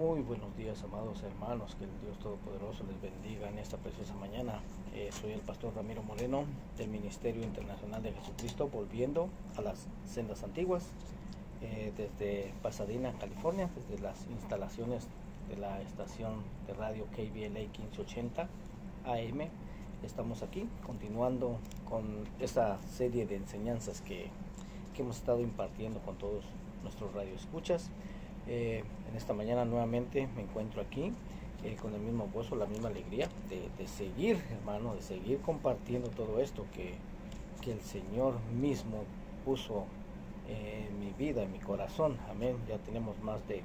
Muy buenos días, amados hermanos, que el Dios Todopoderoso les bendiga en esta preciosa mañana. Soy el pastor Ramiro Moreno del Ministerio Internacional de Jesucristo, volviendo a las sendas antiguas, desde Pasadena, California, desde las instalaciones de la estación de radio KBLA 1580 AM. Estamos aquí continuando con esta serie de enseñanzas que hemos estado impartiendo con todos nuestros radioescuchas. En esta mañana nuevamente me encuentro aquí con el mismo gozo, la misma alegría de seguir, hermano, de seguir compartiendo todo esto que el Señor mismo puso en mi vida, en mi corazón. Amén. Ya tenemos más de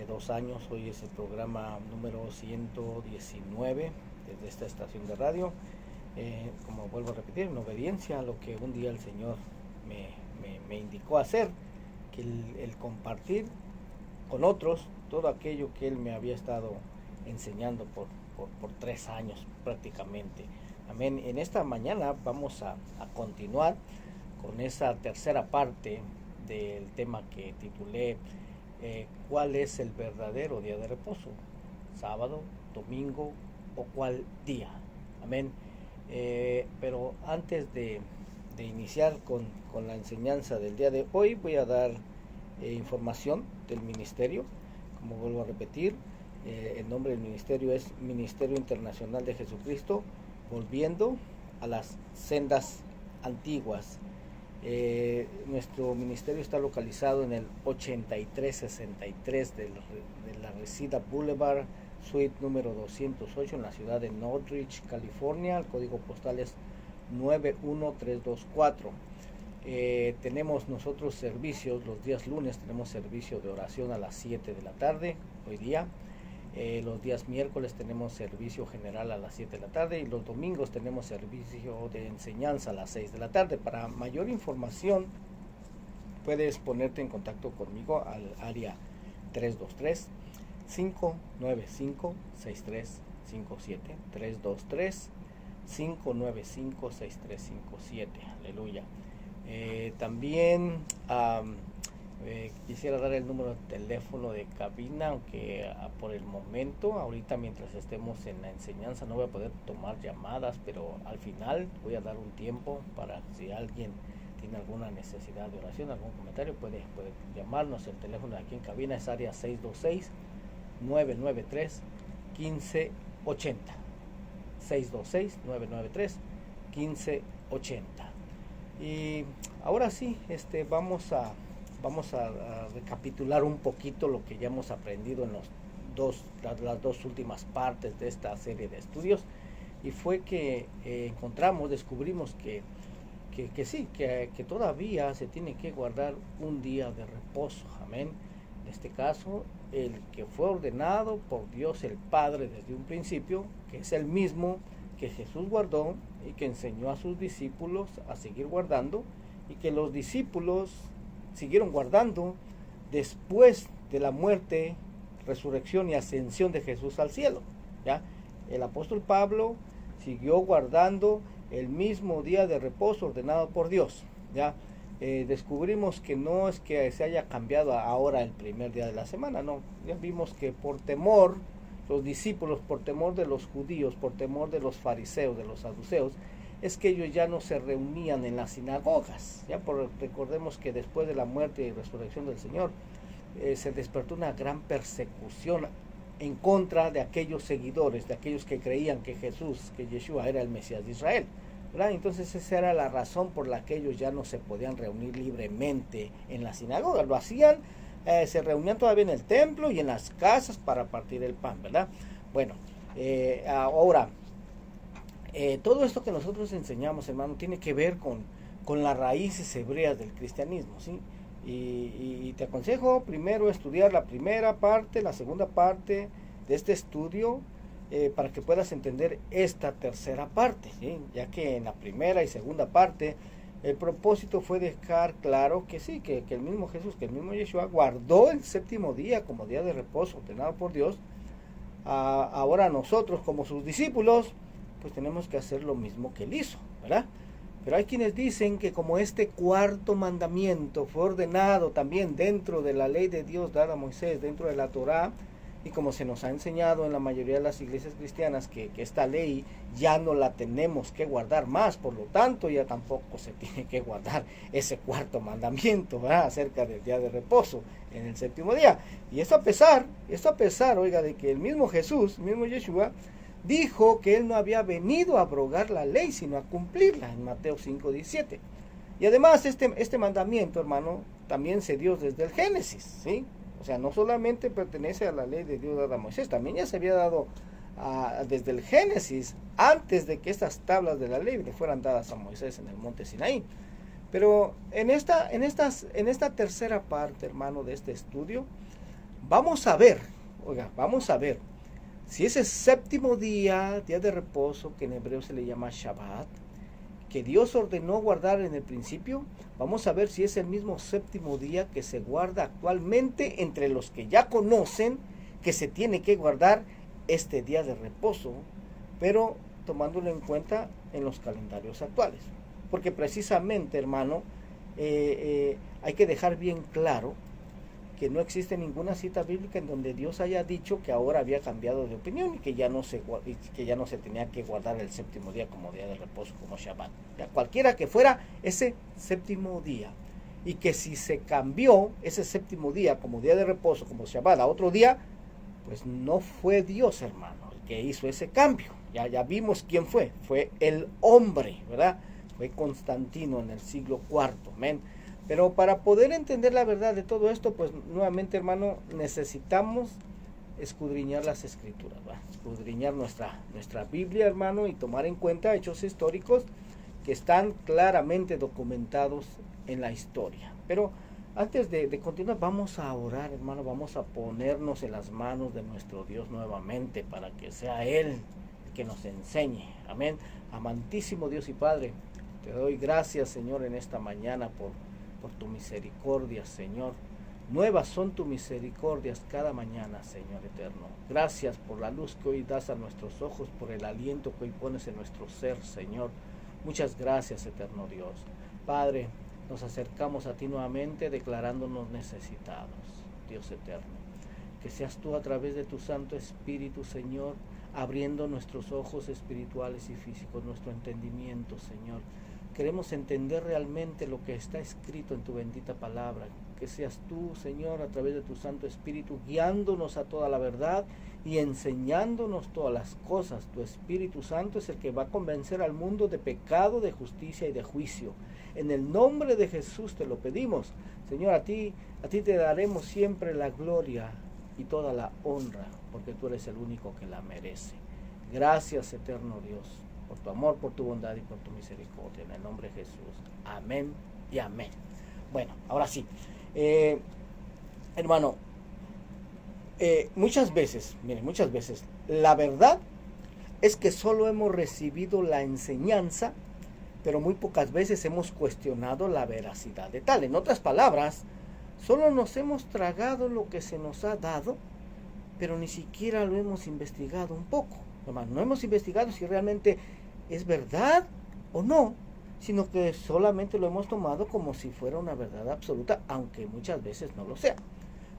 2 años. Hoy es el programa número 119 desde esta estación de radio. Como vuelvo a repetir, en obediencia a lo que un día el Señor me indicó hacer, que el compartir con otros todo aquello que Él me había estado enseñando por 3 años prácticamente. Amén. En esta mañana vamos a continuar con esa tercera parte del tema que titulé ¿cuál es el verdadero día de reposo? ¿Sábado, domingo o cuál día? Amén. Pero antes de iniciar con la enseñanza del día de hoy, voy a dar información del ministerio. Como vuelvo a repetir, el nombre del ministerio es Ministerio Internacional de Jesucristo, volviendo a las sendas antiguas. Nuestro ministerio está localizado en el 8363 de la Reseda Boulevard, suite número 208, en la ciudad de Northridge, California. El código postal es 91324. Tenemos nosotros servicios los días lunes. Tenemos servicio de oración a las 7 de la tarde hoy día. Los días miércoles tenemos servicio general a las 7 de la tarde, y los domingos tenemos servicio de enseñanza a las 6 de la tarde. Para mayor información puedes ponerte en contacto conmigo al área 323-595-6357, 323-595-6357. Aleluya. También quisiera dar el número de teléfono de cabina, aunque por el momento, ahorita mientras estemos en la enseñanza, no voy a poder tomar llamadas, pero al final voy a dar un tiempo para si alguien tiene alguna necesidad de oración, algún comentario, puede llamarnos. El teléfono de aquí en cabina es área 626-993-1580, 626-993-1580. Y ahora sí, vamos a recapitular un poquito lo que ya hemos aprendido en las dos últimas partes de esta serie de estudios. Y fue que descubrimos que todavía se tiene que guardar un día de reposo. Amén. En este caso, el que fue ordenado por Dios el Padre desde un principio, que es el mismo que Jesús guardó y que enseñó a sus discípulos a seguir guardando, y que los discípulos siguieron guardando después de la muerte, resurrección y ascensión de Jesús al cielo. ¿Ya? El apóstol Pablo siguió guardando el mismo día de reposo ordenado por Dios. ¿Ya? Descubrimos que no es que se haya cambiado ahora el primer día de la semana, no. Ya vimos que por temor, los discípulos, por temor de los judíos, por temor de los fariseos, de los saduceos, es que ellos ya no se reunían en las sinagogas. Recordemos que después de la muerte y resurrección del Señor, se despertó una gran persecución en contra de aquellos seguidores, de aquellos que creían que Yeshua era el Mesías de Israel, ¿verdad? Entonces esa era la razón por la que ellos ya no se podían reunir libremente en las sinagogas. Lo hacían, se reunían todavía en el templo y en las casas para partir el pan, ¿verdad? Bueno, ahora, todo esto que nosotros enseñamos, hermano, tiene que ver con las raíces hebreas del cristianismo, ¿sí? Y te aconsejo primero estudiar la primera parte, la segunda parte de este estudio, para que puedas entender esta tercera parte, ¿sí? Ya que en la primera y segunda parte el propósito fue dejar claro que sí, que el mismo Jesús, que el mismo Yeshua guardó el séptimo día como día de reposo ordenado por Dios. Ahora nosotros, como sus discípulos, pues tenemos que hacer lo mismo que él hizo, ¿verdad? Pero hay quienes dicen que como este cuarto mandamiento fue ordenado también dentro de la ley de Dios dada a Moisés, dentro de la Torá, Y como se nos ha enseñado en la mayoría de las iglesias cristianas que esta ley ya no la tenemos que guardar más, por lo tanto ya tampoco se tiene que guardar ese cuarto mandamiento, ¿verdad?, acerca del día de reposo en el séptimo día. Y esto a pesar, oiga, de que el mismo Jesús, el mismo Yeshua, dijo que él no había venido a abrogar la ley, sino a cumplirla, en Mateo 5:17. Y además este mandamiento, hermano, también se dio desde el Génesis, ¿sí? O sea, no solamente pertenece a la ley de Dios dada a Moisés, también ya se había dado desde el Génesis, antes de que estas tablas de la ley le fueran dadas a Moisés en el monte Sinaí. Pero en esta tercera parte, hermano, de este estudio, vamos a ver si ese séptimo día de reposo, que en hebreo se le llama Shabbat, que Dios ordenó guardar en el principio, vamos a ver si es el mismo séptimo día que se guarda actualmente entre los que ya conocen que se tiene que guardar este día de reposo, pero tomándolo en cuenta en los calendarios actuales. Porque precisamente, hermano, hay que dejar bien claro que no existe ninguna cita bíblica en donde Dios haya dicho que ahora había cambiado de opinión y que ya no se tenía que guardar el séptimo día como día de reposo, como Shabbat. Ya, cualquiera que fuera ese séptimo día, y que si se cambió ese séptimo día como día de reposo, como Shabbat, a otro día, pues no fue Dios, hermano, el que hizo ese cambio. Ya vimos quién fue el hombre, ¿verdad? Fue Constantino en el siglo IV, amén. Pero para poder entender la verdad de todo esto, pues nuevamente, hermano, necesitamos escudriñar las escrituras, ¿va? Escudriñar nuestra Biblia, hermano, y tomar en cuenta hechos históricos que están claramente documentados en la historia. Pero antes de continuar, vamos a orar, hermano, vamos a ponernos en las manos de nuestro Dios nuevamente para que sea Él el que nos enseñe. Amén. Amantísimo Dios y Padre, te doy gracias, Señor, en esta mañana por tu misericordia, Señor. Nuevas son tus misericordias cada mañana, Señor eterno. Gracias por la luz que hoy das a nuestros ojos, por el aliento que hoy pones en nuestro ser, Señor. Muchas gracias, eterno Dios. Padre, nos acercamos a ti nuevamente declarándonos necesitados, Dios eterno. Que seas tú a través de tu Santo Espíritu, Señor, abriendo nuestros ojos espirituales y físicos, nuestro entendimiento, Señor. Queremos entender realmente lo que está escrito en tu bendita palabra. Que seas tú, Señor, a través de tu Santo Espíritu, guiándonos a toda la verdad y enseñándonos todas las cosas. Tu Espíritu Santo es el que va a convencer al mundo de pecado, de justicia y de juicio. En el nombre de Jesús te lo pedimos. Señor, a ti te daremos siempre la gloria y toda la honra, porque tú eres el único que la merece. Gracias, eterno Dios, por tu amor, por tu bondad y por tu misericordia. En el nombre de Jesús. Amén y amén. Bueno, ahora sí. Hermano, muchas veces, la verdad es que solo hemos recibido la enseñanza, pero muy pocas veces hemos cuestionado la veracidad de tal. En otras palabras, solo nos hemos tragado lo que se nos ha dado, pero ni siquiera lo hemos investigado un poco. Hermano, no hemos investigado si realmente es verdad o no, sino que solamente lo hemos tomado como si fuera una verdad absoluta, aunque muchas veces no lo sea.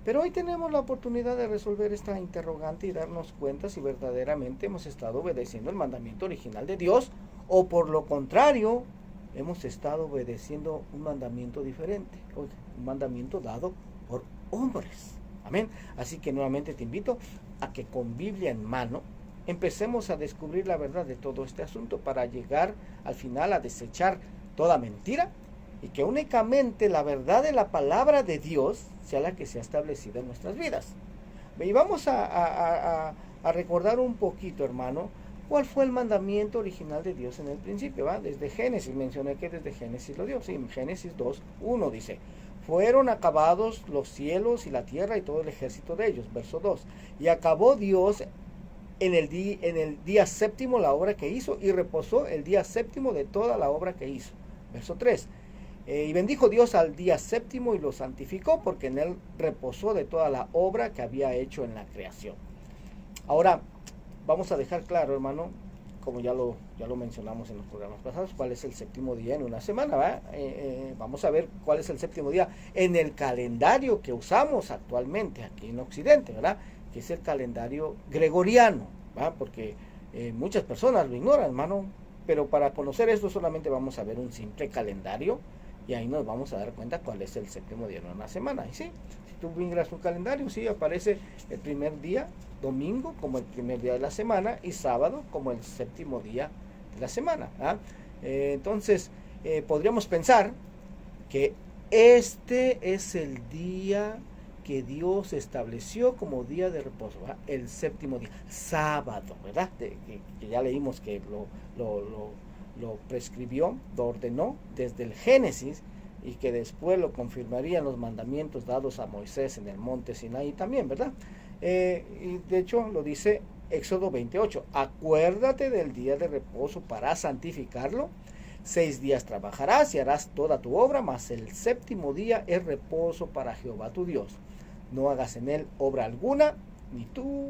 Pero hoy tenemos la oportunidad de resolver esta interrogante y darnos cuenta si verdaderamente hemos estado obedeciendo el mandamiento original de Dios, o por lo contrario, hemos estado obedeciendo un mandamiento diferente, un mandamiento dado por hombres. Amén. Así que nuevamente te invito a que con Biblia en mano empecemos a descubrir la verdad de todo este asunto, para llegar al final a desechar toda mentira, y que únicamente la verdad de la palabra de Dios sea la que sea establecida en nuestras vidas. Y vamos a recordar un poquito, hermano, cuál fue el mandamiento original de Dios en el principio, ¿va? Desde Génesis, mencioné que desde Génesis lo dio. Sí, en Génesis 2:1 dice: fueron acabados los cielos y la tierra y todo el ejército de ellos. Verso 2: y acabó Dios en el día séptimo la obra que hizo, y reposó el día séptimo de toda la obra que hizo. Verso 3: y bendijo Dios al día séptimo y lo santificó, porque en él reposó de toda la obra que había hecho en la creación. Ahora, vamos a dejar claro, hermano, como ya lo mencionamos en los programas pasados, cuál es el séptimo día en una semana, ¿va? Vamos a ver cuál es el séptimo día en el calendario que usamos actualmente aquí en Occidente, ¿verdad? que es el calendario gregoriano, ¿va? Porque muchas personas lo ignoran, hermano, pero para conocer esto solamente vamos a ver un simple calendario y ahí nos vamos a dar cuenta cuál es el séptimo día de una semana. Y sí, si tú miras un calendario, sí aparece el primer día, domingo, como el primer día de la semana, y sábado como el séptimo día de la semana. Entonces, podríamos pensar que este es el día que Dios estableció como día de reposo, ¿verdad? El séptimo día, sábado, ¿verdad? Que ya leímos que lo prescribió, lo ordenó desde el Génesis, y que después lo confirmarían los mandamientos dados a Moisés en el monte Sinaí también, ¿verdad? Y de hecho lo dice Éxodo 28, acuérdate del día de reposo para santificarlo. 6 días trabajarás y harás toda tu obra, mas el séptimo día es reposo para Jehová tu Dios. No hagas en él obra alguna, ni tú,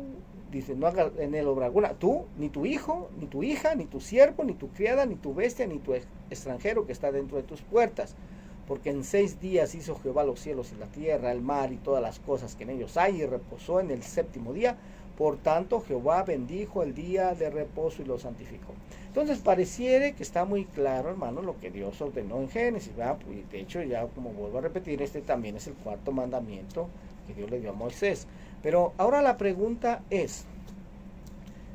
dice, no hagas en él obra alguna, tú, ni tu hijo, ni tu hija, ni tu siervo, ni tu criada, ni tu bestia, ni tu extranjero que está dentro de tus puertas. Porque en 6 días hizo Jehová los cielos y la tierra, el mar y todas las cosas que en ellos hay, y reposó en el séptimo día. Por tanto, Jehová bendijo el día de reposo y lo santificó. Entonces, pareciere que está muy claro, hermano, lo que Dios ordenó en Génesis, ¿verdad? Y de hecho, ya como vuelvo a repetir, este también es el cuarto mandamiento que Dios le dio a Moisés. Pero ahora la pregunta es,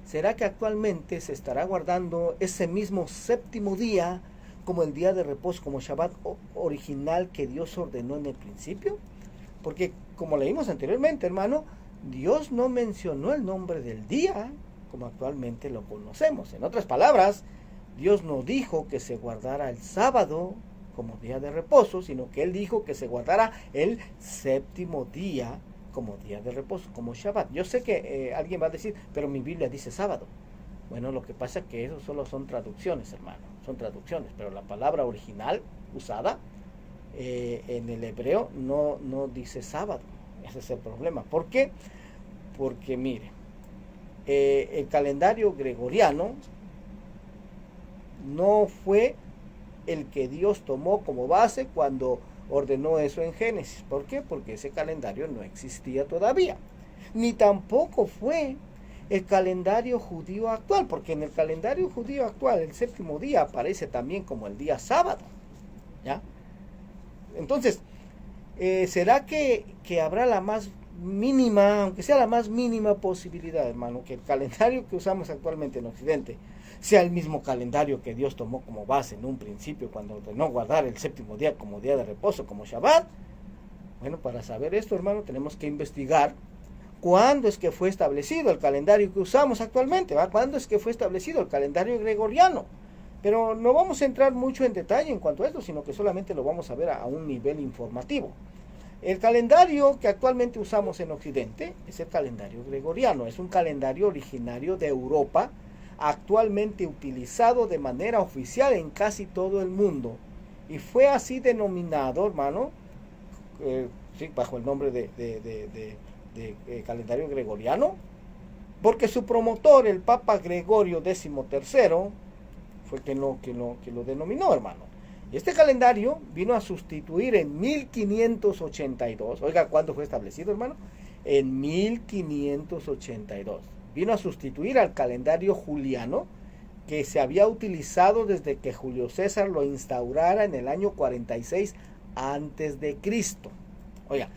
¿será que actualmente se estará guardando ese mismo séptimo día como el día de reposo, como Shabbat original que Dios ordenó en el principio? Porque, como leímos anteriormente, hermano, Dios no mencionó el nombre del día como actualmente lo conocemos. En otras palabras, Dios no dijo que se guardara el sábado como día de reposo, sino que Él dijo que se guardara el séptimo día como día de reposo, como Shabbat. Yo sé que alguien va a decir, pero mi Biblia dice sábado. Bueno, lo que pasa es que eso solo son traducciones, hermano, son traducciones, pero la palabra original usada en el hebreo no dice sábado. Ese es el problema. ¿Por qué? Porque mire, el calendario gregoriano no fue el que Dios tomó como base cuando ordenó eso en Génesis. ¿Por qué? Porque ese calendario no existía todavía. Ni tampoco fue el calendario judío actual, porque en el calendario judío actual el séptimo día aparece también como el día sábado, ¿ya? Entonces, ¿será que habrá la más mínima, aunque sea la más mínima posibilidad, hermano, que el calendario que usamos actualmente en Occidente sea el mismo calendario que Dios tomó como base en un principio cuando ordenó guardar el séptimo día como día de reposo, como Shabbat? Bueno, para saber esto, hermano, tenemos que investigar cuándo es que fue establecido el calendario que usamos actualmente, ¿va? ¿Cuándo es que fue establecido el calendario gregoriano? Pero no vamos a entrar mucho en detalle en cuanto a esto, sino que solamente lo vamos a ver a un nivel informativo. El calendario que actualmente usamos en Occidente es el calendario gregoriano. Es un calendario originario de Europa, actualmente utilizado de manera oficial en casi todo el mundo. Y fue así denominado, hermano, sí, bajo el nombre de calendario gregoriano, porque su promotor, el Papa Gregorio XIII, fue quien lo denominó, hermano. Y este calendario vino a sustituir en 1582. Oiga, ¿cuándo fue establecido, hermano? En 1582. Vino a sustituir al calendario juliano, que se había utilizado desde que Julio César lo instaurara en el año 46 antes de Cristo. Oiga,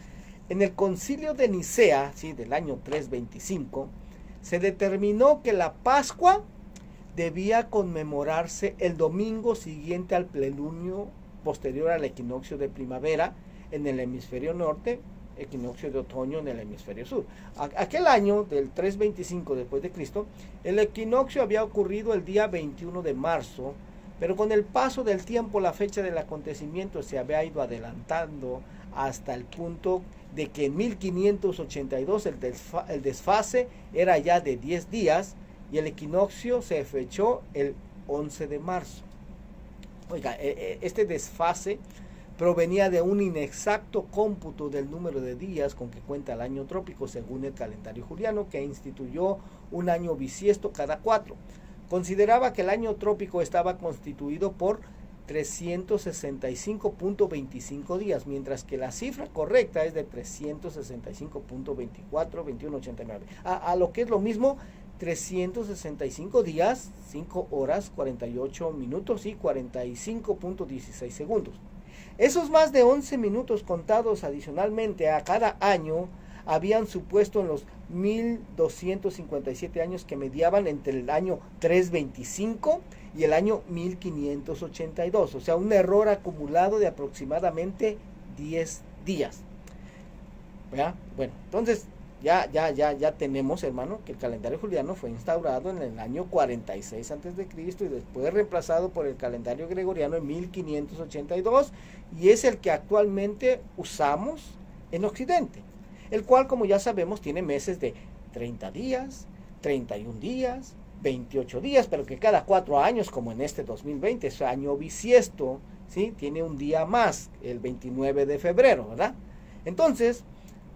en el concilio de Nicea, ¿sí?, del año 325, se determinó que la Pascua debía conmemorarse el domingo siguiente al plenilunio posterior al equinoccio de primavera en el hemisferio norte, equinoccio de otoño en el hemisferio sur. Aquel año del 325 después de Cristo, el equinoccio había ocurrido el día 21 de marzo, pero con el paso del tiempo la fecha del acontecimiento se había ido adelantando hasta el punto de que en 1582 el desfase era ya de 10 días, y el equinoccio se fechó el 11 de marzo. Oiga, este desfase provenía de un inexacto cómputo del número de días con que cuenta el año trópico según el calendario juliano, que instituyó un año bisiesto cada 4. Consideraba que el año trópico estaba constituido por 365.25 días, mientras que la cifra correcta es de 365.24, 21.89. A lo que es lo mismo, 365 días, 5 horas, 48 minutos y 45.16 segundos. Esos más de 11 minutos contados adicionalmente a cada año habían supuesto en los 1257 años que mediaban entre el año 325 y el año 1582, o sea, un error acumulado de aproximadamente 10 días. ¿Verdad? Bueno, entonces ya tenemos, hermano, que el calendario juliano fue instaurado en el año 46 a.C. y después reemplazado por el calendario gregoriano en 1582, y es el que actualmente usamos en Occidente, el cual, como ya sabemos, tiene meses de 30 días, 31 días, 28 días, pero que cada 4 años, como en este 2020, es año bisiesto, ¿sí? Tiene un día más, el 29 de febrero, ¿verdad? Entonces,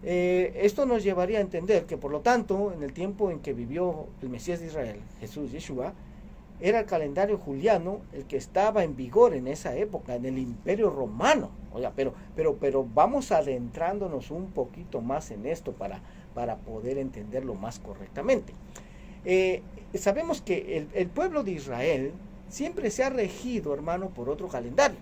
esto nos llevaría a entender que, por lo tanto, en el tiempo en que vivió el Mesías de Israel, Jesús, Yeshua, era el calendario juliano el que estaba en vigor en esa época, en el Imperio Romano. Oiga, pero vamos adentrándonos un poquito más en esto para poder entenderlo más correctamente. Sabemos que el pueblo de Israel siempre se ha regido, hermano, por otro calendario,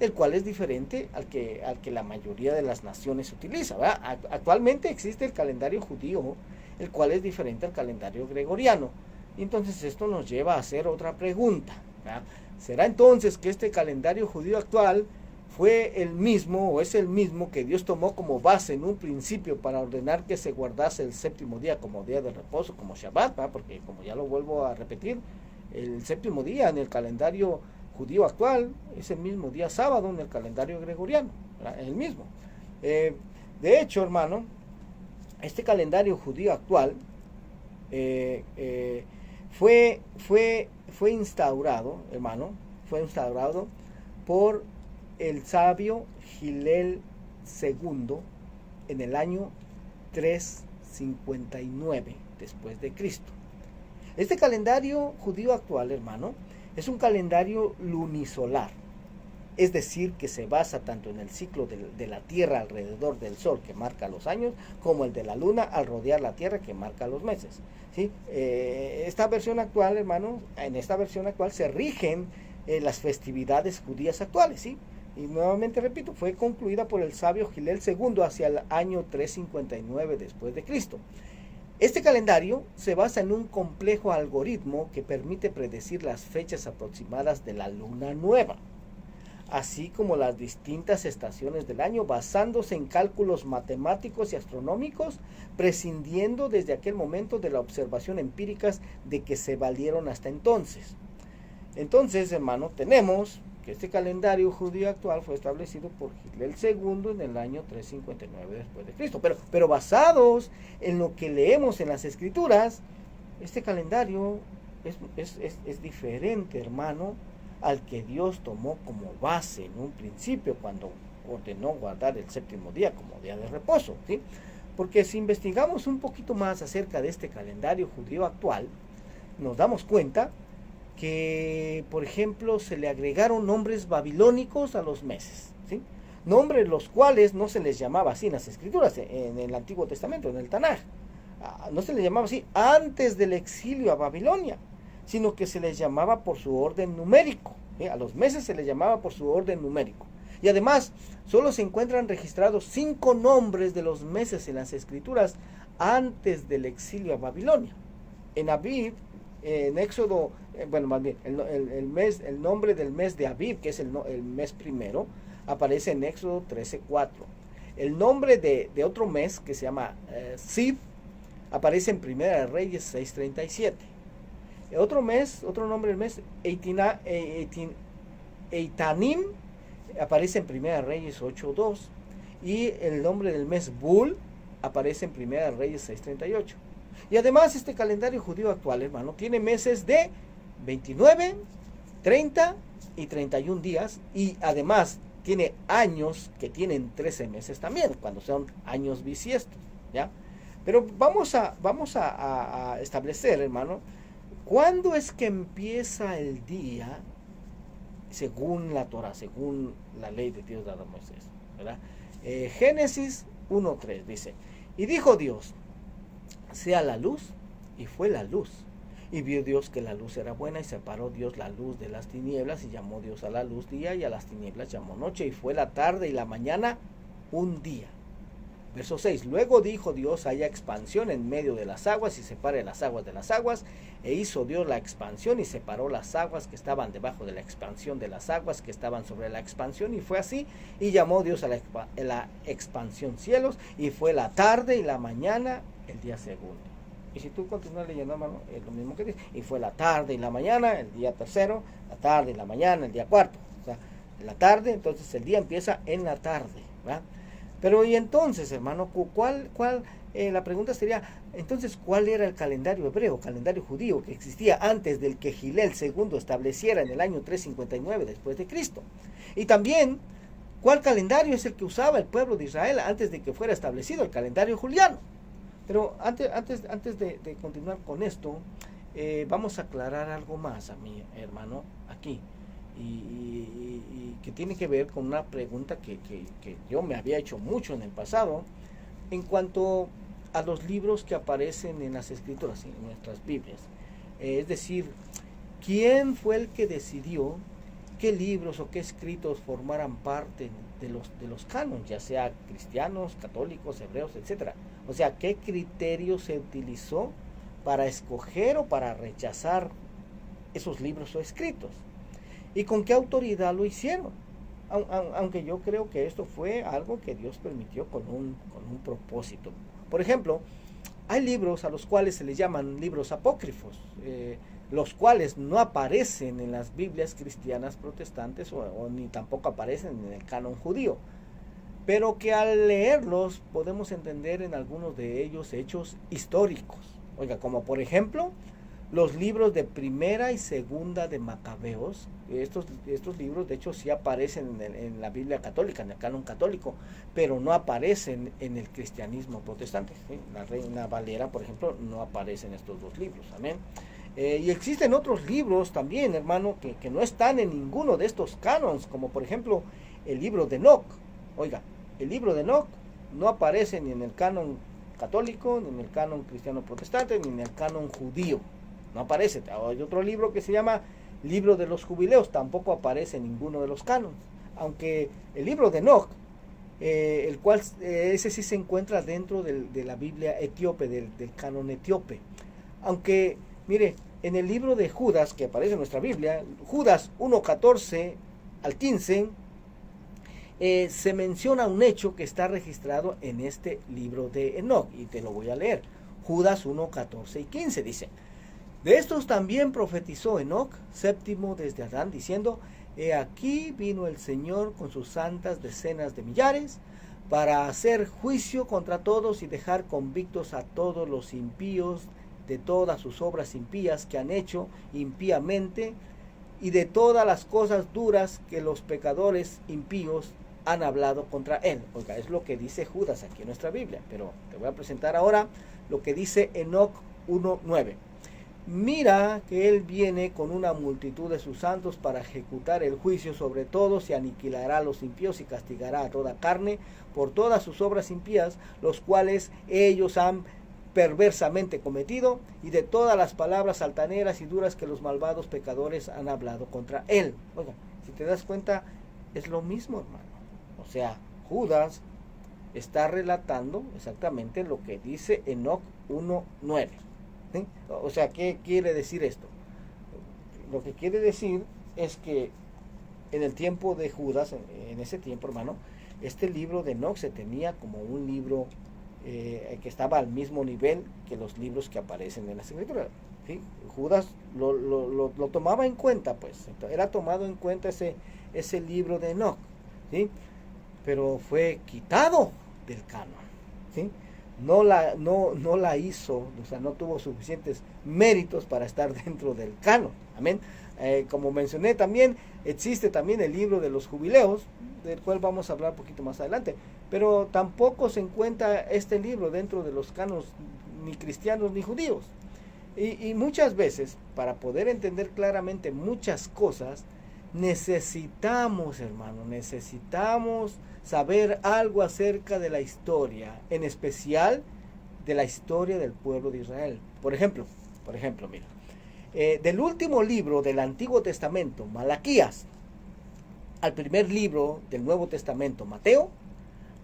el cual es diferente al que la mayoría de las naciones utiliza, ¿verdad? Actualmente existe el calendario judío, el cual es diferente al calendario gregoriano. Entonces esto nos lleva a hacer otra pregunta, ¿verdad? ¿Será entonces que este calendario judío actual fue el mismo o es el mismo que Dios tomó como base en un principio para ordenar que se guardase el séptimo día como día de reposo, como Shabbat, ¿verdad? Porque, como ya lo vuelvo a repetir, el séptimo día en el calendario judío actual es el mismo día sábado en el calendario gregoriano, ¿verdad? Es el mismo. De hecho, hermano, este calendario judío actual fue instaurado, hermano, fue instaurado por el sabio Gilel II en el año 359 después de Cristo. Este calendario judío actual, hermano, es un calendario lunisolar, es decir, que se basa tanto en el ciclo de la Tierra alrededor del Sol, que marca los años, como el de la Luna al rodear la Tierra, que marca los meses, ¿sí? Esta versión actual, hermano, en esta versión actual se rigen las festividades judías actuales, ¿sí? Y nuevamente repito, fue concluida por el sabio Gilel II hacia el año 359 después de Cristo. Este calendario se basa en un complejo algoritmo que permite predecir las fechas aproximadas de la luna nueva, así como las distintas estaciones del año, basándose en cálculos matemáticos y astronómicos, prescindiendo desde aquel momento de la observación empíricas de que se valieron hasta entonces. Entonces, hermano, tenemos que este calendario judío actual fue establecido por Gilel II en el año 359 después de Cristo. Pero basados en lo que leemos en las Escrituras, este calendario es diferente, hermano, al que Dios tomó como base en un principio cuando ordenó guardar el séptimo día como día de reposo, ¿sí? Porque si investigamos un poquito más acerca de este calendario judío actual, nos damos cuenta que, por ejemplo, se le agregaron nombres babilónicos a los meses, ¿sí? Nombres los cuales no se les llamaba así en las Escrituras, en el Antiguo Testamento, en el Tanaj. No se les llamaba así antes del exilio a Babilonia, sino que se les llamaba por su orden numérico, ¿sí? A los meses se les llamaba por su orden numérico. Y además, solo se encuentran registrados 5 nombres de los meses en las Escrituras antes del exilio a Babilonia. En Abib, en Éxodo, más bien, el nombre del mes de Abib, que es el mes primero, aparece en Éxodo 13:4. El nombre de otro mes, que se llama Siv, aparece en Primera de Reyes 6:37. Otro nombre del mes, Eitanim, aparece en Primera de Reyes 8:2. Y el nombre del mes Bul aparece en Primera de Reyes 6:38. Y además este calendario judío actual, hermano, tiene meses de 29, 30 y 31 días. Y además tiene años que tienen 13 meses también, cuando son años bisiestos, ¿ya? Pero vamos a establecer, hermano, ¿cuándo es que empieza el día según la Torah, según la ley de Dios dada a Moisés, ¿verdad? Génesis 1:3 dice, y dijo Dios, sea la luz, y fue la luz. Y vio Dios que la luz era buena, y separó Dios la luz de las tinieblas, y llamó Dios a la luz día, y a las tinieblas llamó noche, y fue la tarde y la mañana un día. Verso 6, luego dijo Dios, haya expansión en medio de las aguas, y separe las aguas de las aguas, e hizo Dios la expansión, y separó las aguas que estaban debajo de la expansión de las aguas que estaban sobre la expansión, y fue así, y llamó Dios a la expansión cielos, y fue la tarde y la mañana el día segundo. Y si tú continúas leyendo, hermano, es lo mismo que dice, y fue la tarde y la mañana el día tercero, la tarde y la mañana el día cuarto, o sea, la tarde, entonces el día empieza en la tarde, ¿verdad? Pero y entonces, hermano, la pregunta sería, entonces, ¿cuál era el calendario hebreo, calendario judío que existía antes del que Gilel II estableciera en el año 359 después de Cristo? Y también, ¿cuál calendario es el que usaba el pueblo de Israel antes de que fuera establecido el calendario juliano? Pero antes de continuar con esto, vamos a aclarar algo más a mi hermano aquí. Y que tiene que ver con una pregunta que yo me había hecho mucho en el pasado en cuanto a los libros que aparecen en las escrituras, en nuestras Biblias. Es decir, ¿quién fue el que decidió qué libros o qué escritos formaran parte de los cánones, ya sea cristianos, católicos, hebreos, etcétera? O sea, ¿qué criterio se utilizó para escoger o para rechazar esos libros o escritos? ¿Y con qué autoridad lo hicieron? Aunque yo creo que esto fue algo que Dios permitió con un propósito. Por ejemplo, hay libros a los cuales se les llaman libros apócrifos, los cuales no aparecen en las Biblias cristianas protestantes o ni tampoco aparecen en el canon judío, pero que al leerlos podemos entender en algunos de ellos hechos históricos. Oiga, como por ejemplo los libros de Primera y Segunda de Macabeos. Estos libros de hecho sí aparecen en la Biblia católica, en el canon católico, pero no aparecen en el cristianismo protestante, ¿sí? La Reina Valera, por ejemplo, no aparece en estos dos libros. Amén. Y existen otros libros también, hermano, que no están en ninguno de estos canons, como por ejemplo el libro de Enoc. Oiga, el libro de Enoc no aparece ni en el canon católico, ni en el canon cristiano protestante, ni en el canon judío. No aparece. Hay otro libro que se llama Libro de los Jubileos, tampoco aparece en ninguno de los cánones. Aunque el libro de Enoc, el cual ese sí se encuentra dentro de la Biblia etíope, del canon etíope. Aunque, mire, en el libro de Judas, que aparece en nuestra Biblia, Judas 1:14 al 15, se menciona un hecho que está registrado en este libro de Enoc, y te lo voy a leer. Judas 1:14 y 15 dice: de estos también profetizó Enoc, séptimo desde Adán, diciendo: he aquí vino el Señor con sus santas decenas de millares, para hacer juicio contra todos y dejar convictos a todos los impíos de todas sus obras impías que han hecho impíamente, y de todas las cosas duras que los pecadores impíos han hablado contra él. Oiga, es lo que dice Judas aquí en nuestra Biblia, pero te voy a presentar ahora lo que dice Enoc 1:9. Mira que él viene con una multitud de sus santos para ejecutar el juicio sobre todos, y aniquilará a los impíos y castigará a toda carne por todas sus obras impías, los cuales ellos han perversamente cometido, y de todas las palabras altaneras y duras que los malvados pecadores han hablado contra él. Oiga, si te das cuenta, es lo mismo, hermano. O sea, Judas está relatando exactamente lo que dice Enoc 1:9. ¿Sí? O sea, ¿qué quiere decir esto? Lo que quiere decir es que en el tiempo de Judas, en ese tiempo, hermano, este libro de Enoc se tenía como un libro que estaba al mismo nivel que los libros que aparecen en las escrituras. ¿Sí? Judas lo tomaba en cuenta, pues, era tomado en cuenta ese libro de Enoc, ¿sí? Pero fue quitado del canon, ¿sí? No la hizo, o sea, no tuvo suficientes méritos para estar dentro del canon. Amén. Como mencioné también, existe también el libro de los jubileos, del cual vamos a hablar un poquito más adelante, pero tampoco se encuentra este libro dentro de los canos ni cristianos ni judíos. Y muchas veces, para poder entender claramente muchas cosas, necesitamos, hermano, necesitamos saber algo acerca de la historia, en especial de la historia del pueblo de Israel. Por ejemplo, mira, del último libro del Antiguo Testamento, Malaquías, al primer libro del Nuevo Testamento, Mateo,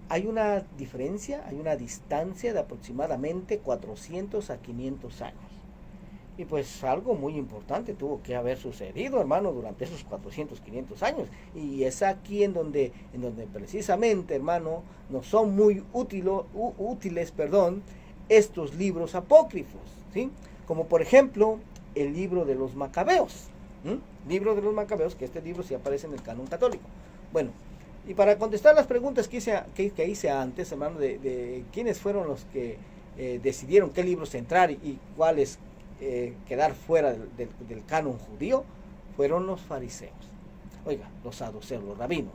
hay una diferencia, hay una distancia de aproximadamente 400 a 500 años. Y pues algo muy importante tuvo que haber sucedido, hermano, durante esos 400, 500 años. Y es aquí en donde precisamente, hermano, nos son muy útiles, estos libros apócrifos, ¿sí? Como por ejemplo, el libro de los Macabeos. Libro de los Macabeos, que este libro sí aparece en el canon católico. Bueno, y para contestar las preguntas que hice antes, hermano, de quiénes fueron los que decidieron qué libros entrar y cuáles quedar fuera del canon judío, fueron los fariseos, oiga, los saduceos, los rabinos.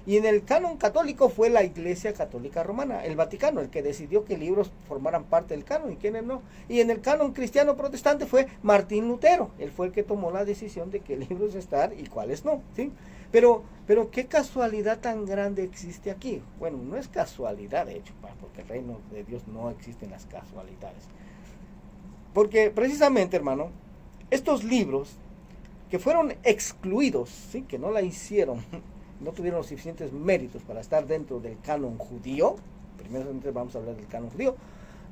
Y en el canon católico fue la Iglesia Católica Romana, el Vaticano, el que decidió qué libros formaran parte del canon y quiénes no. Y en el canon cristiano protestante fue Martín Lutero, él fue el que tomó la decisión de qué libros estar y cuáles no, ¿sí? Pero qué casualidad tan grande existe aquí. Bueno, no es casualidad, de hecho, porque el reino de Dios no existen las casualidades. Porque precisamente, hermano, estos libros que fueron excluidos, ¿sí? Que no la hicieron, no tuvieron los suficientes méritos para estar dentro del canon judío, primero vamos a hablar del canon judío,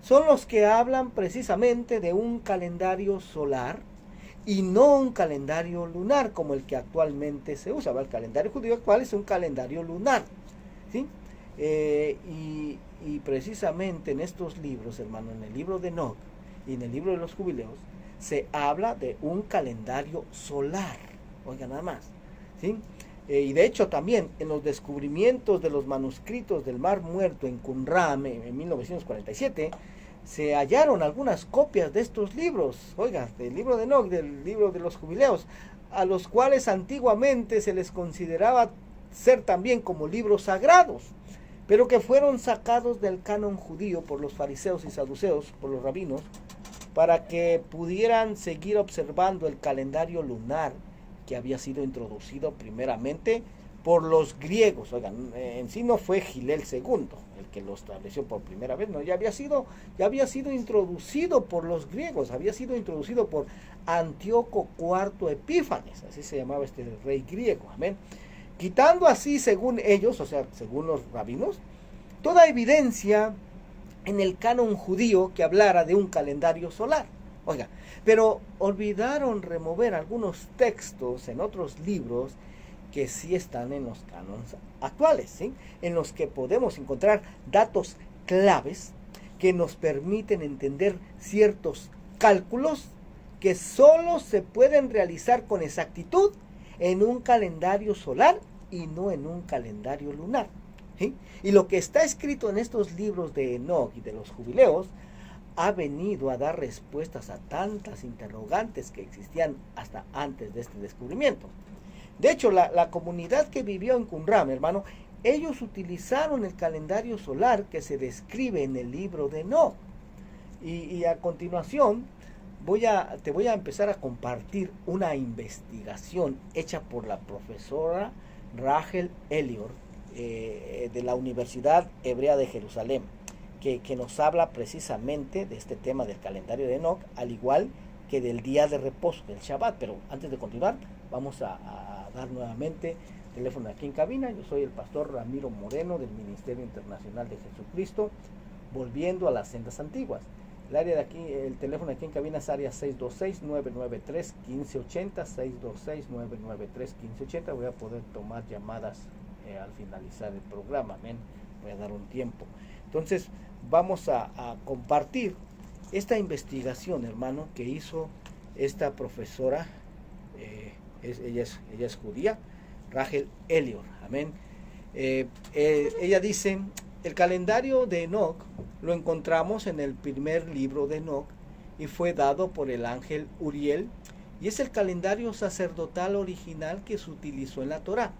son los que hablan precisamente de un calendario solar y no un calendario lunar como el que actualmente se usa. El calendario judío actual es un calendario lunar, ¿sí? Y precisamente en estos libros, hermano, en el libro de Enoc y en el libro de los jubileos, se habla de un calendario solar, oiga nada más, ¿sí? Y de hecho también en los descubrimientos de los manuscritos del Mar Muerto en Qumran en 1947, se hallaron algunas copias de estos libros, oiga, del libro de Enoc, del libro de los jubileos, a los cuales antiguamente se les consideraba ser también como libros sagrados, pero que fueron sacados del canon judío por los fariseos y saduceos, por los rabinos, para que pudieran seguir observando el calendario lunar que había sido introducido primeramente por los griegos. Oigan, en sí no fue Gilel II el que lo estableció por primera vez, no, ya había sido introducido por los griegos, había sido introducido por Antíoco IV Epífanes, así se llamaba este rey griego, amén, quitando así, según ellos, o sea, según los rabinos, toda evidencia en el canon judío que hablara de un calendario solar. Oiga, pero olvidaron remover algunos textos en otros libros que sí están en los cánones actuales, ¿sí? En los que podemos encontrar datos claves que nos permiten entender ciertos cálculos que solo se pueden realizar con exactitud en un calendario solar y no en un calendario lunar, ¿sí? Y lo que está escrito en estos libros de Enoc y de los jubileos ha venido a dar respuestas a tantas interrogantes que existían hasta antes de este descubrimiento. De hecho, la comunidad que vivió en Qumran, hermano, ellos utilizaron el calendario solar que se describe en el libro de Enoc. Y a continuación te voy a empezar a compartir una investigación hecha por la profesora Rachel Elior de la Universidad Hebrea de Jerusalén, que nos habla precisamente de este tema del calendario de Enoc, al igual que del día de reposo, del Shabbat. Pero antes de continuar, vamos a dar nuevamente teléfono aquí en cabina. Yo soy el pastor Ramiro Moreno del Ministerio Internacional de Jesucristo, volviendo a las sendas antiguas. El área de aquí, el teléfono aquí en cabina es área 626-993-1580, 626-993-1580. Voy a poder tomar llamadas al finalizar el programa, amén. Voy a dar un tiempo. Entonces, vamos a compartir esta investigación, hermano, que hizo esta profesora, ella es judía, Rachel Elior, amén. Ella dice, el calendario de Enoc lo encontramos en el primer libro de Enoc y fue dado por el ángel Uriel, y es el calendario sacerdotal original que se utilizó en la Torá.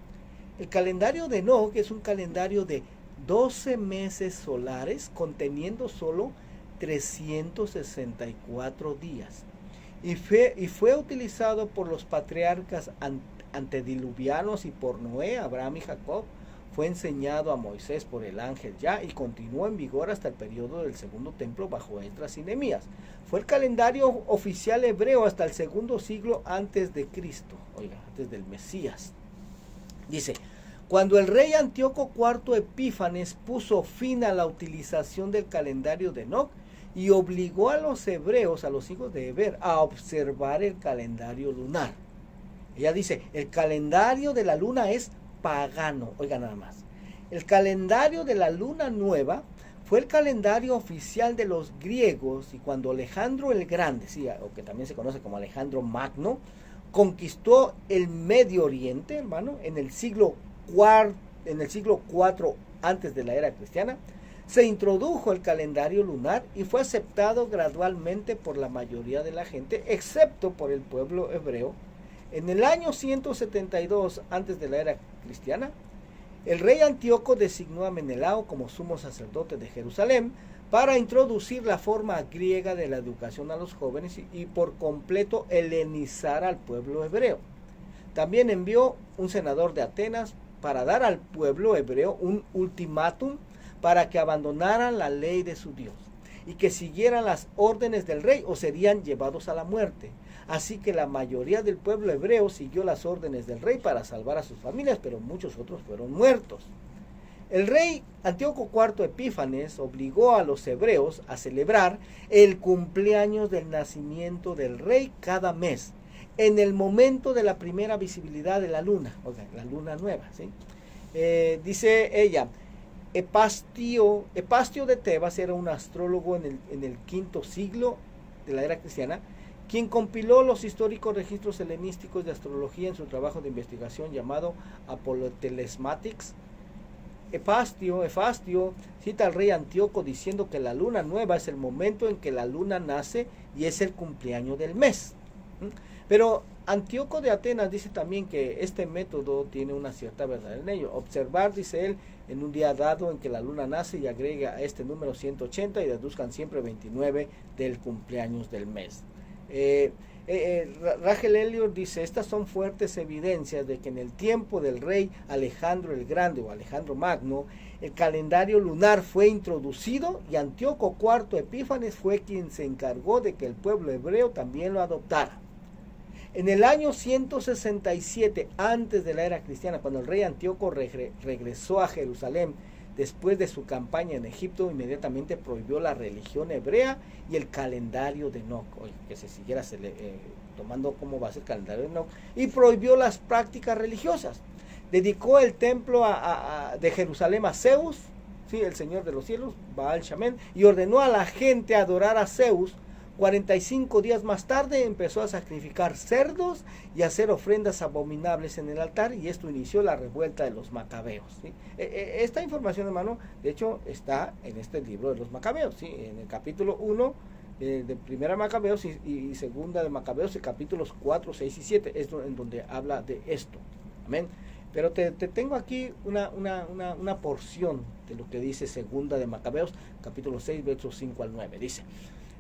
El calendario de Enoc es un calendario de 12 meses solares conteniendo solo 364 días y fue utilizado por los patriarcas antediluvianos y por Noé, Abraham y Jacob, fue enseñado a Moisés por el ángel Ya y continuó en vigor hasta el periodo del segundo templo bajo Esdras y Nehemías. Fue el calendario oficial hebreo hasta el segundo siglo antes de Cristo, oiga, antes del Mesías. Dice, cuando el rey Antíoco IV Epífanes puso fin a la utilización del calendario de Enoc y obligó a los hebreos, a los hijos de Eber, a observar el calendario lunar. Ella dice, el calendario de la luna es pagano. Oiga nada más. El calendario de la luna nueva fue el calendario oficial de los griegos y cuando Alejandro el Grande, sí, o que también se conoce como Alejandro Magno, conquistó el Medio Oriente, hermano, en el siglo IV antes de la era cristiana, se introdujo el calendario lunar y fue aceptado gradualmente por la mayoría de la gente, excepto por el pueblo hebreo. En el año 172 antes de la era cristiana, el rey Antíoco designó a Menelao como sumo sacerdote de Jerusalén para introducir la forma griega de la educación a los jóvenes y por completo helenizar al pueblo hebreo. También envió un senador de Atenas para dar al pueblo hebreo un ultimátum para que abandonaran la ley de su Dios y que siguieran las órdenes del rey o serían llevados a la muerte. Así que la mayoría del pueblo hebreo siguió las órdenes del rey para salvar a sus familias, pero muchos otros fueron muertos. El rey Antíoco IV Epífanes obligó a los hebreos a celebrar el cumpleaños del nacimiento del rey cada mes, en el momento de la primera visibilidad de la luna, oiga, la luna nueva, ¿sí? Dice ella, Epastio de Tebas era un astrólogo en el quinto siglo de la era cristiana, quien compiló los históricos registros helenísticos de astrología en su trabajo de investigación llamado Apolotelesmatics. Epastio cita al rey Antíoco diciendo que la luna nueva es el momento en que la luna nace y es el cumpleaños del mes. Pero Antíoco de Atenas dice también que este método tiene una cierta verdad en ello. Observar, dice él, en un día dado en que la luna nace y agrega a este número 180 y deduzcan siempre 29 del cumpleaños del mes. Rachel Elliot dice, estas son fuertes evidencias de que en el tiempo del rey Alejandro el Grande o Alejandro Magno, el calendario lunar fue introducido y Antíoco IV Epífanes fue quien se encargó de que el pueblo hebreo también lo adoptara. En el año 167 antes de la era cristiana, cuando el rey Antíoco regresó a Jerusalén después de su campaña en Egipto, inmediatamente prohibió la religión hebrea y el calendario de Enoc, que se siguiera tomando como base el calendario de Enoc, y prohibió las prácticas religiosas. Dedicó el templo de Jerusalén a Zeus, ¿sí? El Señor de los cielos, Baal Shamen, y ordenó a la gente a adorar a Zeus. 45 días más tarde empezó a sacrificar cerdos y a hacer ofrendas abominables en el altar y esto inició la revuelta de los macabeos, ¿sí? Esta información, hermano, de hecho está en este libro de los macabeos, ¿sí? En el capítulo 1 de primera Macabeos y segunda de Macabeos, capítulos 4, 6 y 7, es en donde habla de esto. Amén. Pero te tengo aquí una porción de lo que dice segunda de Macabeos, capítulo 6, versos 5 al 9. Dice: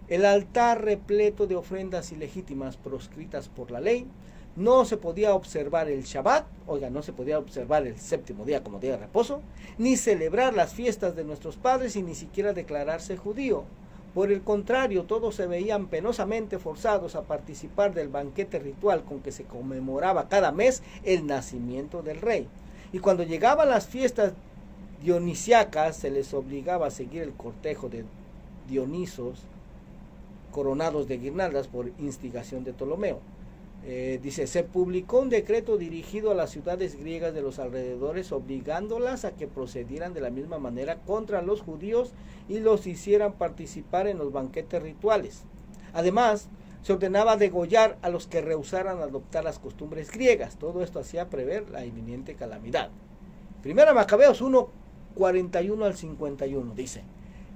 el altar repleto de ofrendas ilegítimas proscritas por la ley, no se podía observar el Shabbat, oiga, no se podía observar el séptimo día como día de reposo, ni celebrar las fiestas de nuestros padres y ni siquiera declararse judío. Por el contrario, todos se veían penosamente forzados a participar del banquete ritual con que se conmemoraba cada mes el nacimiento del rey. Y cuando llegaban las fiestas dionisiacas, se les obligaba a seguir el cortejo de Dionisos, coronados de guirnaldas por instigación de Ptolomeo. Dice, se publicó un decreto dirigido a las ciudades griegas de los alrededores, obligándolas a que procedieran de la misma manera contra los judíos y los hicieran participar en los banquetes rituales. Además, se ordenaba degollar a los que rehusaran adoptar las costumbres griegas. Todo esto hacía prever la inminente calamidad. Primera Macabeos 1, 41 al 51, dice,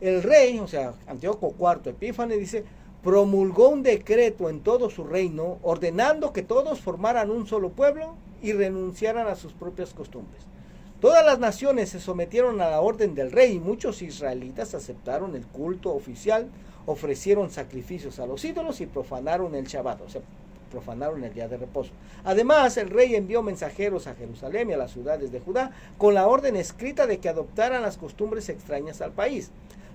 el rey, o sea, Antíoco IV Epífanes, dice, promulgó un decreto en todo su reino, ordenando que todos formaran un solo pueblo y renunciaran a sus propias costumbres. Todas las naciones se sometieron a la orden del rey y muchos israelitas aceptaron el culto oficial, ofrecieron sacrificios a los ídolos y profanaron el Shabbat. O sea, profanaron el día de reposo. Además, el rey envió mensajeros a Jerusalén y a las ciudades de Judá con la orden escrita de que adoptaran las costumbres extrañas al país.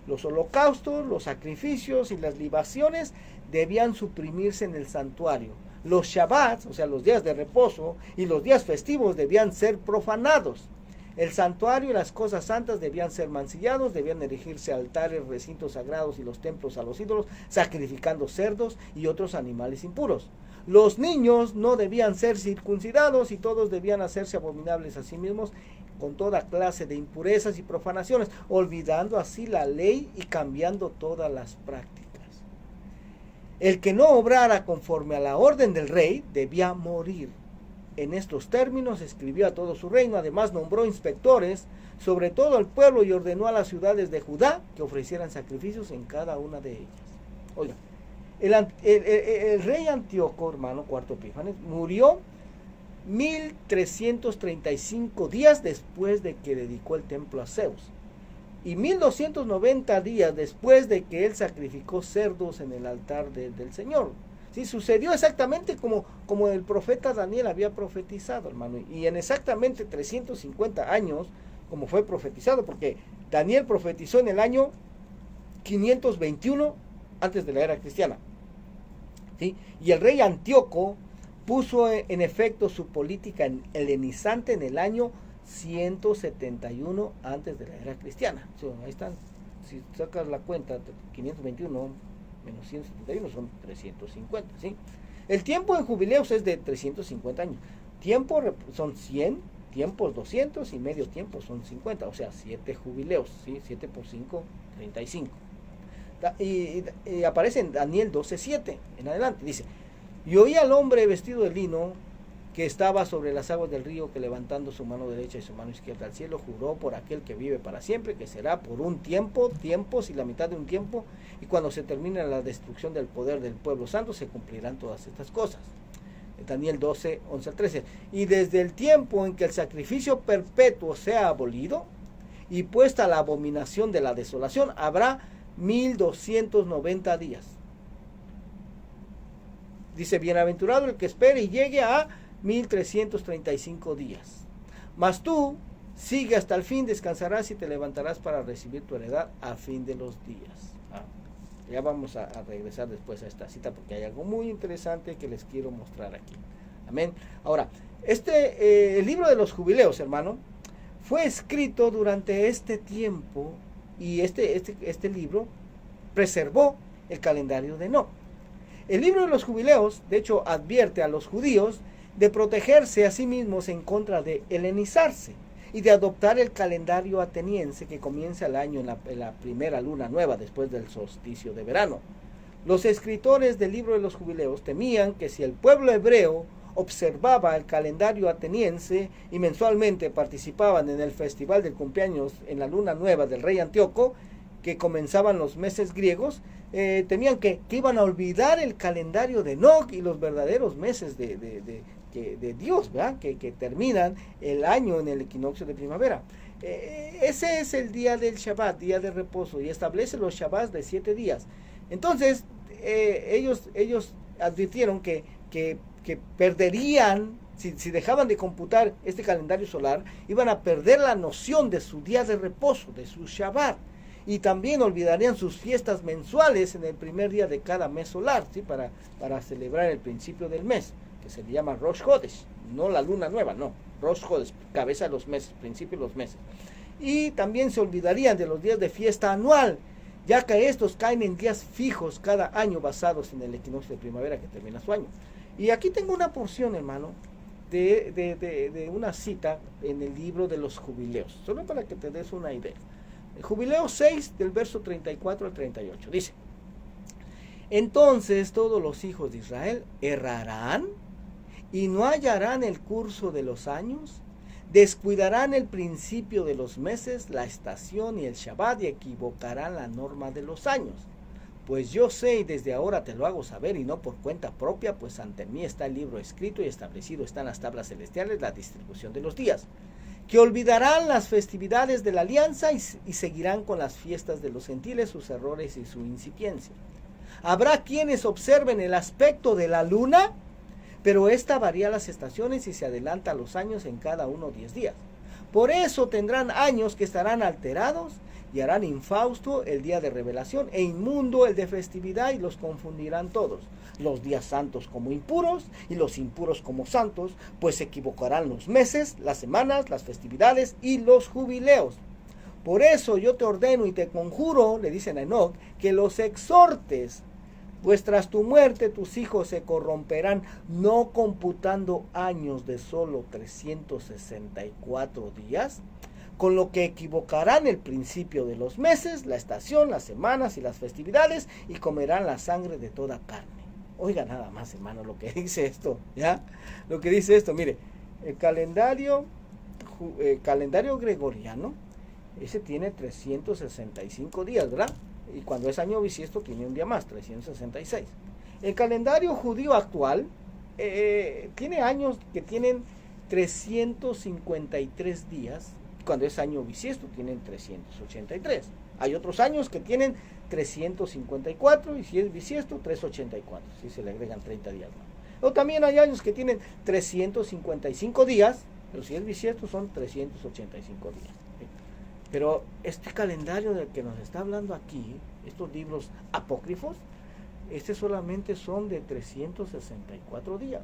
Los holocaustos, los sacrificios y las libaciones debían suprimirse en el santuario. Los Shabbats, o sea, los días de reposo, y los días festivos debían ser profanados. El santuario y las cosas santas debían ser mancillados, debían erigirse altares, recintos sagrados y los templos a los ídolos, sacrificando cerdos y otros animales impuros. Los niños no debían ser circuncidados y todos debían hacerse abominables a sí mismos con toda clase de impurezas y profanaciones, olvidando así la ley y cambiando todas las prácticas. El que no obrara conforme a la orden del rey debía morir. En estos términos escribió a todo su reino, además nombró inspectores sobre todo el pueblo y ordenó a las ciudades de Judá que ofrecieran sacrificios en cada una de ellas. Oiga, el rey Antíoco, hermano, cuarto Epífanes, murió 1335 días después de que dedicó el templo a Zeus y 1290 días después de que él sacrificó cerdos en el altar del Señor. Sí, sucedió exactamente como el profeta Daniel había profetizado, hermano, y en exactamente 350 años, como fue profetizado, porque Daniel profetizó en el año 521 antes de la era cristiana, ¿sí? Y el rey Antíoco puso en efecto su política helenizante en el año 171 antes de la era cristiana. Sí, ahí están, si sacas la cuenta, 521 menos 171 son 350, ¿sí? El tiempo en jubileos es de 350 años. Tiempo son 100, tiempos 200 y medio tiempo son 50, o sea, 7 jubileos, ¿sí? 7 por 5, 35. Y aparece en Daniel 12:7 en adelante, dice: y oí al hombre vestido de lino que estaba sobre las aguas del río, que levantando su mano derecha y su mano izquierda al cielo, juró por aquel que vive para siempre, que será por un tiempo, tiempos y la mitad de un tiempo, y cuando se termine la destrucción del poder del pueblo santo, se cumplirán todas estas cosas. Daniel 12, 11 al 13. Y desde el tiempo en que el sacrificio perpetuo sea abolido y puesta la abominación de la desolación, habrá 1290 días. Dice: bienaventurado el que espere y llegue a 1335 días. Mas tú sigue hasta el fin, descansarás y te levantarás para recibir tu heredad a fin de los días. Ya vamos a regresar después a esta cita, porque hay algo muy interesante que les quiero mostrar aquí. Amén. Ahora, el libro de los jubileos, hermano, fue escrito durante este tiempo, y este libro preservó el calendario de Enoc. El libro de los jubileos, de hecho, advierte a los judíos de protegerse a sí mismos en contra de helenizarse y de adoptar el calendario ateniense que comienza el año en la primera luna nueva después del solsticio de verano. Los escritores del libro de los jubileos temían que si el pueblo hebreo observaba el calendario ateniense y mensualmente participaban en el festival del cumpleaños en la luna nueva del rey Antíoco, que comenzaban los meses griegos, temían que iban a olvidar el calendario de Enoc y los verdaderos meses de Dios, ¿verdad? Que terminan el año en el equinoccio de primavera. Ese es el día del Shabbat, día de reposo, y establece los Shabbats de 7 días. Entonces, ellos advirtieron que perderían, si dejaban de computar este calendario solar, iban a perder la noción de su día de reposo, de su Shabbat. Y también olvidarían sus fiestas mensuales en el primer día de cada mes solar, ¿sí? para celebrar el principio del mes, que se le llama Rosh Chodesh, no la luna nueva, no, Rosh Chodesh, cabeza de los meses, principio de los meses. Y también se olvidarían de los días de fiesta anual, ya que estos caen en días fijos cada año basados en el equinoccio de primavera que termina su año. Y aquí tengo una porción, hermano, de una cita en el libro de los jubileos, solo para que te des una idea. El Jubileo 6, del verso 34 al 38, dice: entonces todos los hijos de Israel errarán y no hallarán el curso de los años, descuidarán el principio de los meses, la estación y el Shabbat, y equivocarán la norma de los años. Pues yo sé, y desde ahora te lo hago saber, y no por cuenta propia, pues ante mí está el libro escrito y establecido está en las tablas celestiales la distribución de los días, que olvidarán las festividades de la alianza y seguirán con las fiestas de los gentiles, sus errores y su incipiencia. Habrá quienes observen el aspecto de la luna pero esta varía las estaciones y se adelanta a los años en cada uno 10 días. Por eso tendrán años que estarán alterados y harán infausto el día de revelación e inmundo el de festividad, y los confundirán todos, los días santos como impuros y los impuros como santos, pues se equivocarán los meses, las semanas, las festividades y los jubileos. Por eso yo te ordeno y te conjuro, le dicen a Enoc, que los exhortes, pues tras tu muerte tus hijos se corromperán, no computando años de solo 364 días, con lo que equivocarán el principio de los meses, la estación, las semanas y las festividades, y comerán la sangre de toda carne. Oiga nada más, hermano, lo que dice esto, ¿ya? Lo que dice esto, mire, el calendario gregoriano, ese tiene 365 días, ¿verdad? Y cuando es año bisiesto tiene un día más, 366. El calendario judío actual tiene años que tienen 353 días, cuando es año bisiesto tienen 383. Hay otros años que tienen 354 y si es bisiesto 384, si se le agregan 30 días más. O también hay años que tienen 355 días, pero si es bisiesto son 385 días. Pero este calendario del que nos está hablando aquí, estos libros apócrifos, solamente son de 364 días.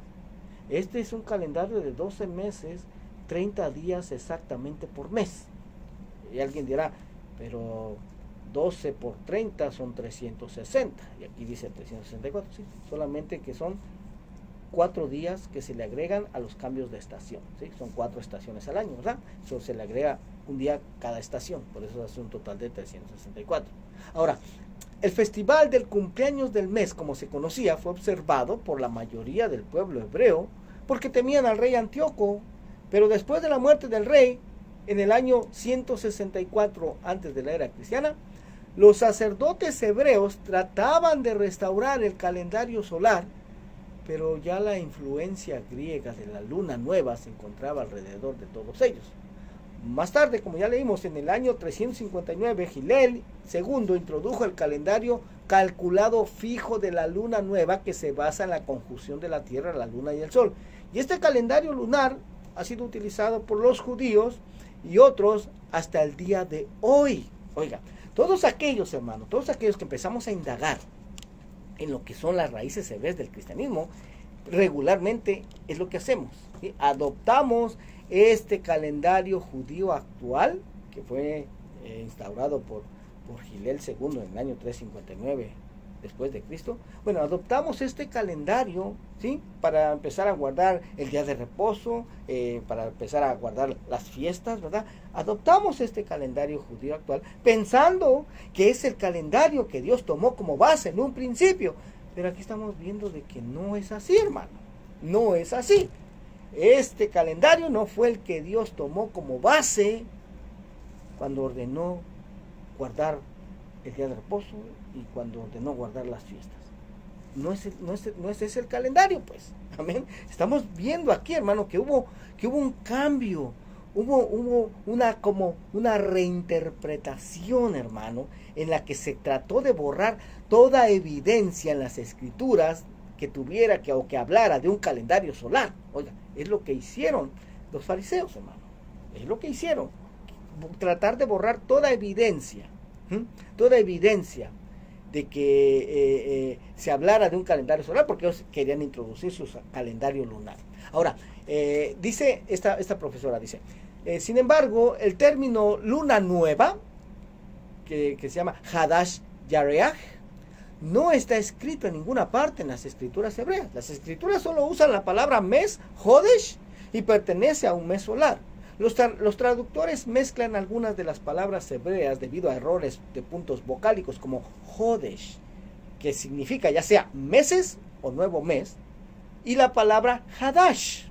Este es un calendario de 12 meses, 30 días exactamente por mes. Y alguien dirá, pero 12 por 30 son 360. Y aquí dice 364, sí, solamente que son 4 días que se le agregan a los cambios de estación, ¿sí? Son 4 estaciones al año, ¿verdad? Eso se le agrega un día cada estación, por eso hace un total de 364. Ahora, el festival del cumpleaños del mes, como se conocía, fue observado por la mayoría del pueblo hebreo porque temían al rey Antíoco, pero después de la muerte del rey, en el año 164 antes de la era cristiana, los sacerdotes hebreos trataban de restaurar el calendario solar, pero ya la influencia griega de la luna nueva se encontraba alrededor de todos ellos. Más tarde, como ya leímos, en el año 359, Hillel II introdujo el calendario calculado fijo de la luna nueva, que se basa en la conjunción de la Tierra, la Luna y el Sol. Y este calendario lunar ha sido utilizado por los judíos y otros hasta el día de hoy. Oiga, todos aquellos, hermanos, todos aquellos que empezamos a indagar en lo que son las raíces hebreas del cristianismo, regularmente es lo que hacemos, ¿sí? Adoptamos este calendario judío actual, que fue instaurado por Hillel II en el año 359 después de Cristo. Bueno, adoptamos este calendario, ¿sí? Para empezar a guardar el día de reposo, para empezar a guardar las fiestas, ¿verdad? Adoptamos este calendario judío actual pensando que es el calendario que Dios tomó como base en un principio, pero aquí estamos viendo de que no es así, hermano, no es así. Este calendario no fue el que Dios tomó como base cuando ordenó guardar el día de reposo y cuando ordenó guardar las fiestas. No es ese el calendario, pues. Amén. Estamos viendo aquí, hermano, que hubo un cambio, hubo una reinterpretación, hermano, en la que se trató de borrar toda evidencia en las escrituras que tuviera o que hablara de un calendario solar. Oiga, es lo que hicieron los fariseos, hermano. Es lo que hicieron. Tratar de borrar toda evidencia de que se hablara de un calendario solar, porque ellos querían introducir su calendario lunar. Ahora, dice esta profesora, dice, sin embargo, el término luna nueva, que se llama Hadash Yareach, no está escrito en ninguna parte en las escrituras hebreas. Las escrituras solo usan la palabra mes, Hodesh, y pertenece a un mes solar. Los traductores mezclan algunas de las palabras hebreas debido a errores de puntos vocálicos, como Hodesh, que significa ya sea meses o nuevo mes, y la palabra Hadash,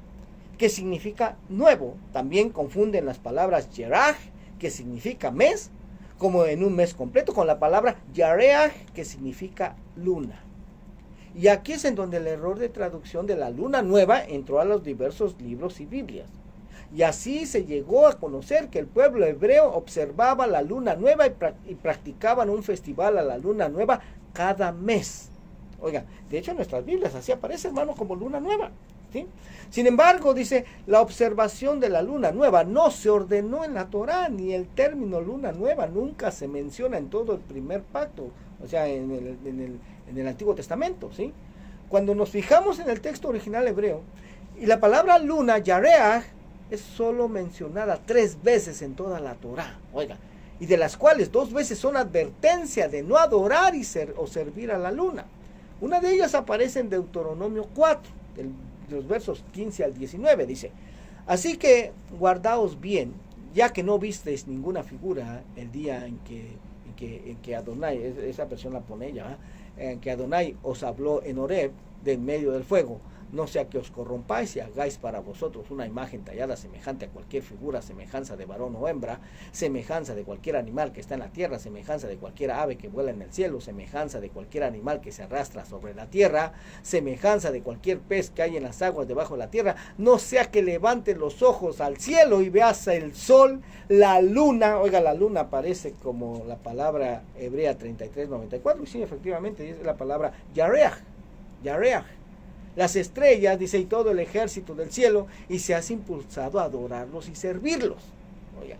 que significa nuevo. También confunden las palabras Yerach, que significa mes, como en un mes completo, con la palabra Yareach, que significa luna. Y aquí es en donde el error de traducción de la luna nueva entró a los diversos libros y Biblias. Y así se llegó a conocer que el pueblo hebreo observaba la luna nueva y practicaban un festival a la luna nueva cada mes. Oiga, de hecho en nuestras Biblias así aparece, hermano, como luna nueva. ¿sí? Sin embargo, dice, la observación de la luna nueva no se ordenó en la Torá, ni el término luna nueva nunca se menciona en todo el primer pacto, o sea, en el Antiguo Testamento, ¿sí? Cuando nos fijamos en el texto original hebreo, y la palabra luna, yareach, es solo mencionada 3 veces en toda la Torá, oiga, y de las cuales 2 veces son advertencia de no adorar o servir a la luna. Una de ellas aparece en Deuteronomio 4, de los versos 15 al 19, dice: así que guardaos bien, ya que no visteis ninguna figura el día en que Adonai, esa versión la pone ella, en que Adonai os habló en Horeb, de en medio del fuego, no sea que os corrompáis y hagáis para vosotros una imagen tallada semejante a cualquier figura, semejanza de varón o hembra, semejanza de cualquier animal que está en la tierra, semejanza de cualquier ave que vuela en el cielo, semejanza de cualquier animal que se arrastra sobre la tierra, semejanza de cualquier pez que hay en las aguas debajo de la tierra, no sea que levantes los ojos al cielo y veas el sol, la luna. Oiga, la luna aparece como la palabra hebrea 3394, y sí, efectivamente es la palabra yareach, las estrellas, dice, y todo el ejército del cielo, y se has impulsado a adorarlos y servirlos. Oiga,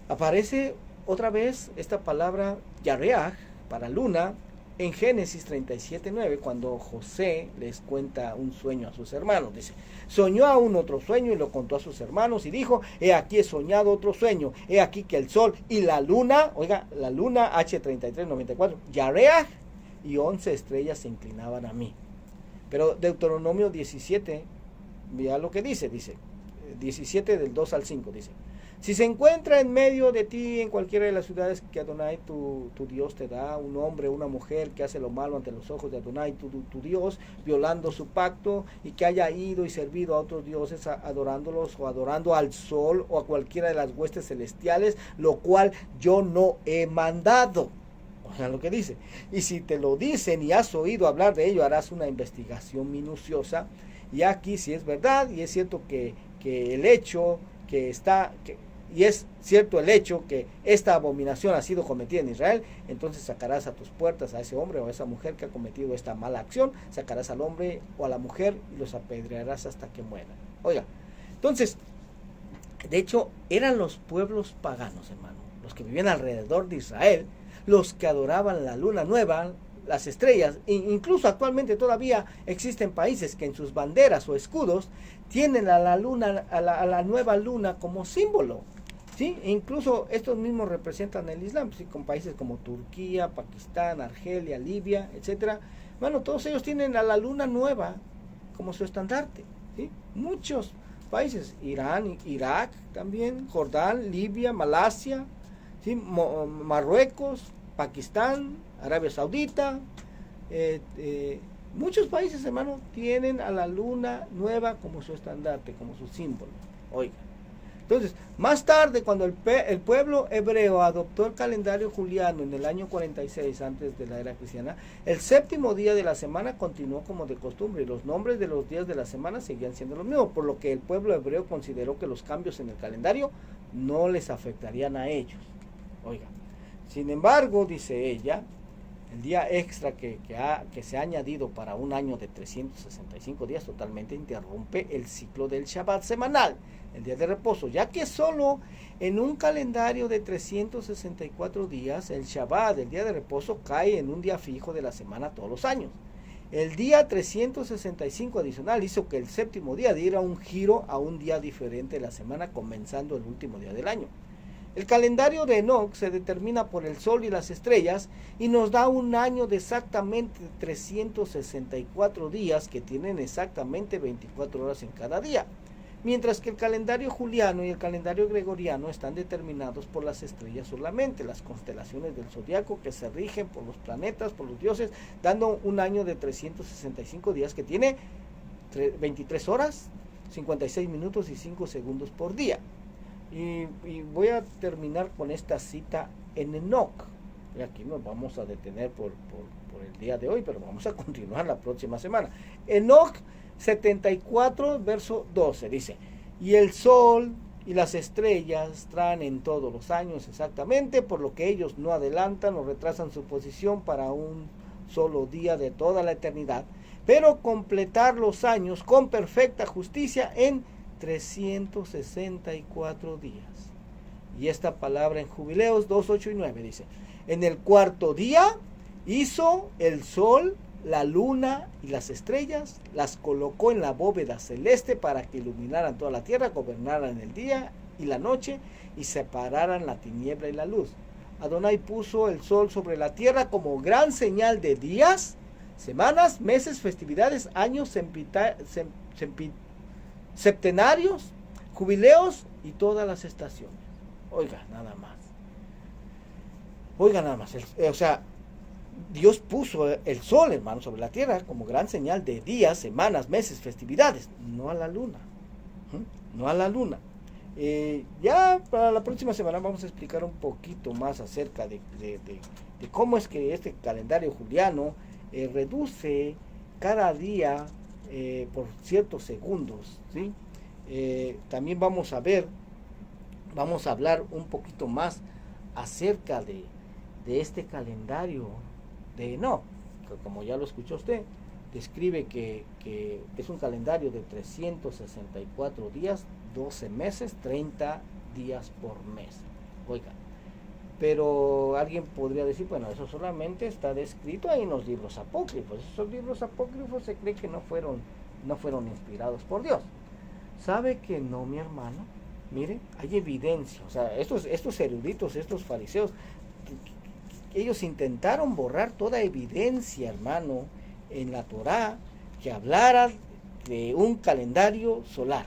aparece otra vez esta palabra yareach para luna en Génesis 37:9, cuando José les cuenta un sueño a sus hermanos. Dice: soñó aún otro sueño y lo contó a sus hermanos y dijo: he aquí he soñado otro sueño, he aquí que el sol y la luna, oiga, la luna H3394, yareach, y 11 estrellas se inclinaban a mí. Pero Deuteronomio 17, mira lo que dice 17 del 2 al 5, dice: si se encuentra en medio de ti en cualquiera de las ciudades que Adonai tu Dios te da, un hombre o una mujer que hace lo malo ante los ojos de Adonai tu Dios, violando su pacto, y que haya ido y servido a otros dioses adorándolos, o adorando al sol o a cualquiera de las huestes celestiales, lo cual yo no he mandado. Oigan lo que dice: y si te lo dicen y has oído hablar de ello, harás una investigación minuciosa, y aquí si es verdad y es cierto que el hecho y es cierto el hecho que esta abominación ha sido cometida en Israel, entonces sacarás a tus puertas a ese hombre o a esa mujer que ha cometido esta mala acción, sacarás al hombre o a la mujer y los apedrearás hasta que mueran. Oiga, entonces, de hecho, eran los pueblos paganos, hermano, los que vivían alrededor de Israel, los que adoraban la luna nueva, las estrellas. Incluso actualmente todavía existen países que en sus banderas o escudos tienen a la luna, a la nueva luna como símbolo, ¿sí? E incluso estos mismos representan el Islam, ¿sí? Con países como Turquía, Pakistán, Argelia, Libia, etcétera. Bueno, todos ellos tienen a la luna nueva como su estandarte, ¿sí? Muchos países, Irán, Irak también, Jordán, Libia, Malasia, ¿sí? Marruecos, Pakistán, Arabia Saudita, muchos países, hermano, tienen a la luna nueva como su estandarte, como su símbolo. Oiga, entonces, más tarde, cuando el pueblo hebreo adoptó el calendario juliano en el año 46 antes de la era cristiana, el 7º día de la semana continuó como de costumbre, y los nombres de los días de la semana seguían siendo los mismos, por lo que el pueblo hebreo consideró que los cambios en el calendario no les afectarían a ellos. Oiga, sin embargo, dice ella, el día extra que se ha añadido para un año de 365 días totalmente interrumpe el ciclo del Shabbat semanal, el día de reposo, ya que solo en un calendario de 364 días, el Shabbat, el día de reposo, cae en un día fijo de la semana todos los años. El día 365 adicional hizo que el 7º día diera un giro a un día diferente de la semana, comenzando el último día del año. El calendario de Enoch se determina por el sol y las estrellas y nos da un año de exactamente 364 días que tienen exactamente 24 horas en cada día, mientras que el calendario juliano y el calendario gregoriano están determinados por las estrellas solamente, las constelaciones del zodiaco, que se rigen por los planetas, por los dioses, dando un año de 365 días que tiene 23 horas, 56 minutos y 5 segundos por día. Y voy a terminar con esta cita en Enoch. Y aquí nos vamos a detener por el día de hoy, pero vamos a continuar la próxima semana. Enoch 74, verso 12, dice: y el sol y las estrellas traen en todos los años exactamente, por lo que ellos no adelantan o retrasan su posición para un solo día de toda la eternidad, pero completar los años con perfecta justicia en 364 días. Y esta palabra en Jubileos 2, 8 y 9 dice: en el cuarto día hizo el sol, la luna y las estrellas, las colocó en la bóveda celeste para que iluminaran toda la tierra, gobernaran el día y la noche y separaran la tiniebla y la luz. Adonai puso el sol sobre la tierra como gran señal de días, semanas, meses, festividades, años, septenarios, jubileos y todas las estaciones. Oiga, nada más. O sea, Dios puso el sol, hermano, sobre la tierra como gran señal de días, semanas, meses, festividades, no a la luna. No a la luna. Ya para la próxima semana vamos a explicar un poquito más acerca de cómo es que este calendario juliano reduce cada día por ciertos segundos, ¿sí? También vamos a hablar un poquito más acerca de este calendario como ya lo escuchó usted, describe que es un calendario de 364 días, 12 meses, 30 días por mes. Oiga, pero alguien podría decir, bueno, eso solamente está descrito ahí en los libros apócrifos. Esos libros apócrifos se cree que no fueron inspirados por Dios. ¿Sabe que no, mi hermano? Mire, hay evidencia. O sea, estos eruditos, estos fariseos, ellos intentaron borrar toda evidencia, hermano, en la Torá que hablara de un calendario solar.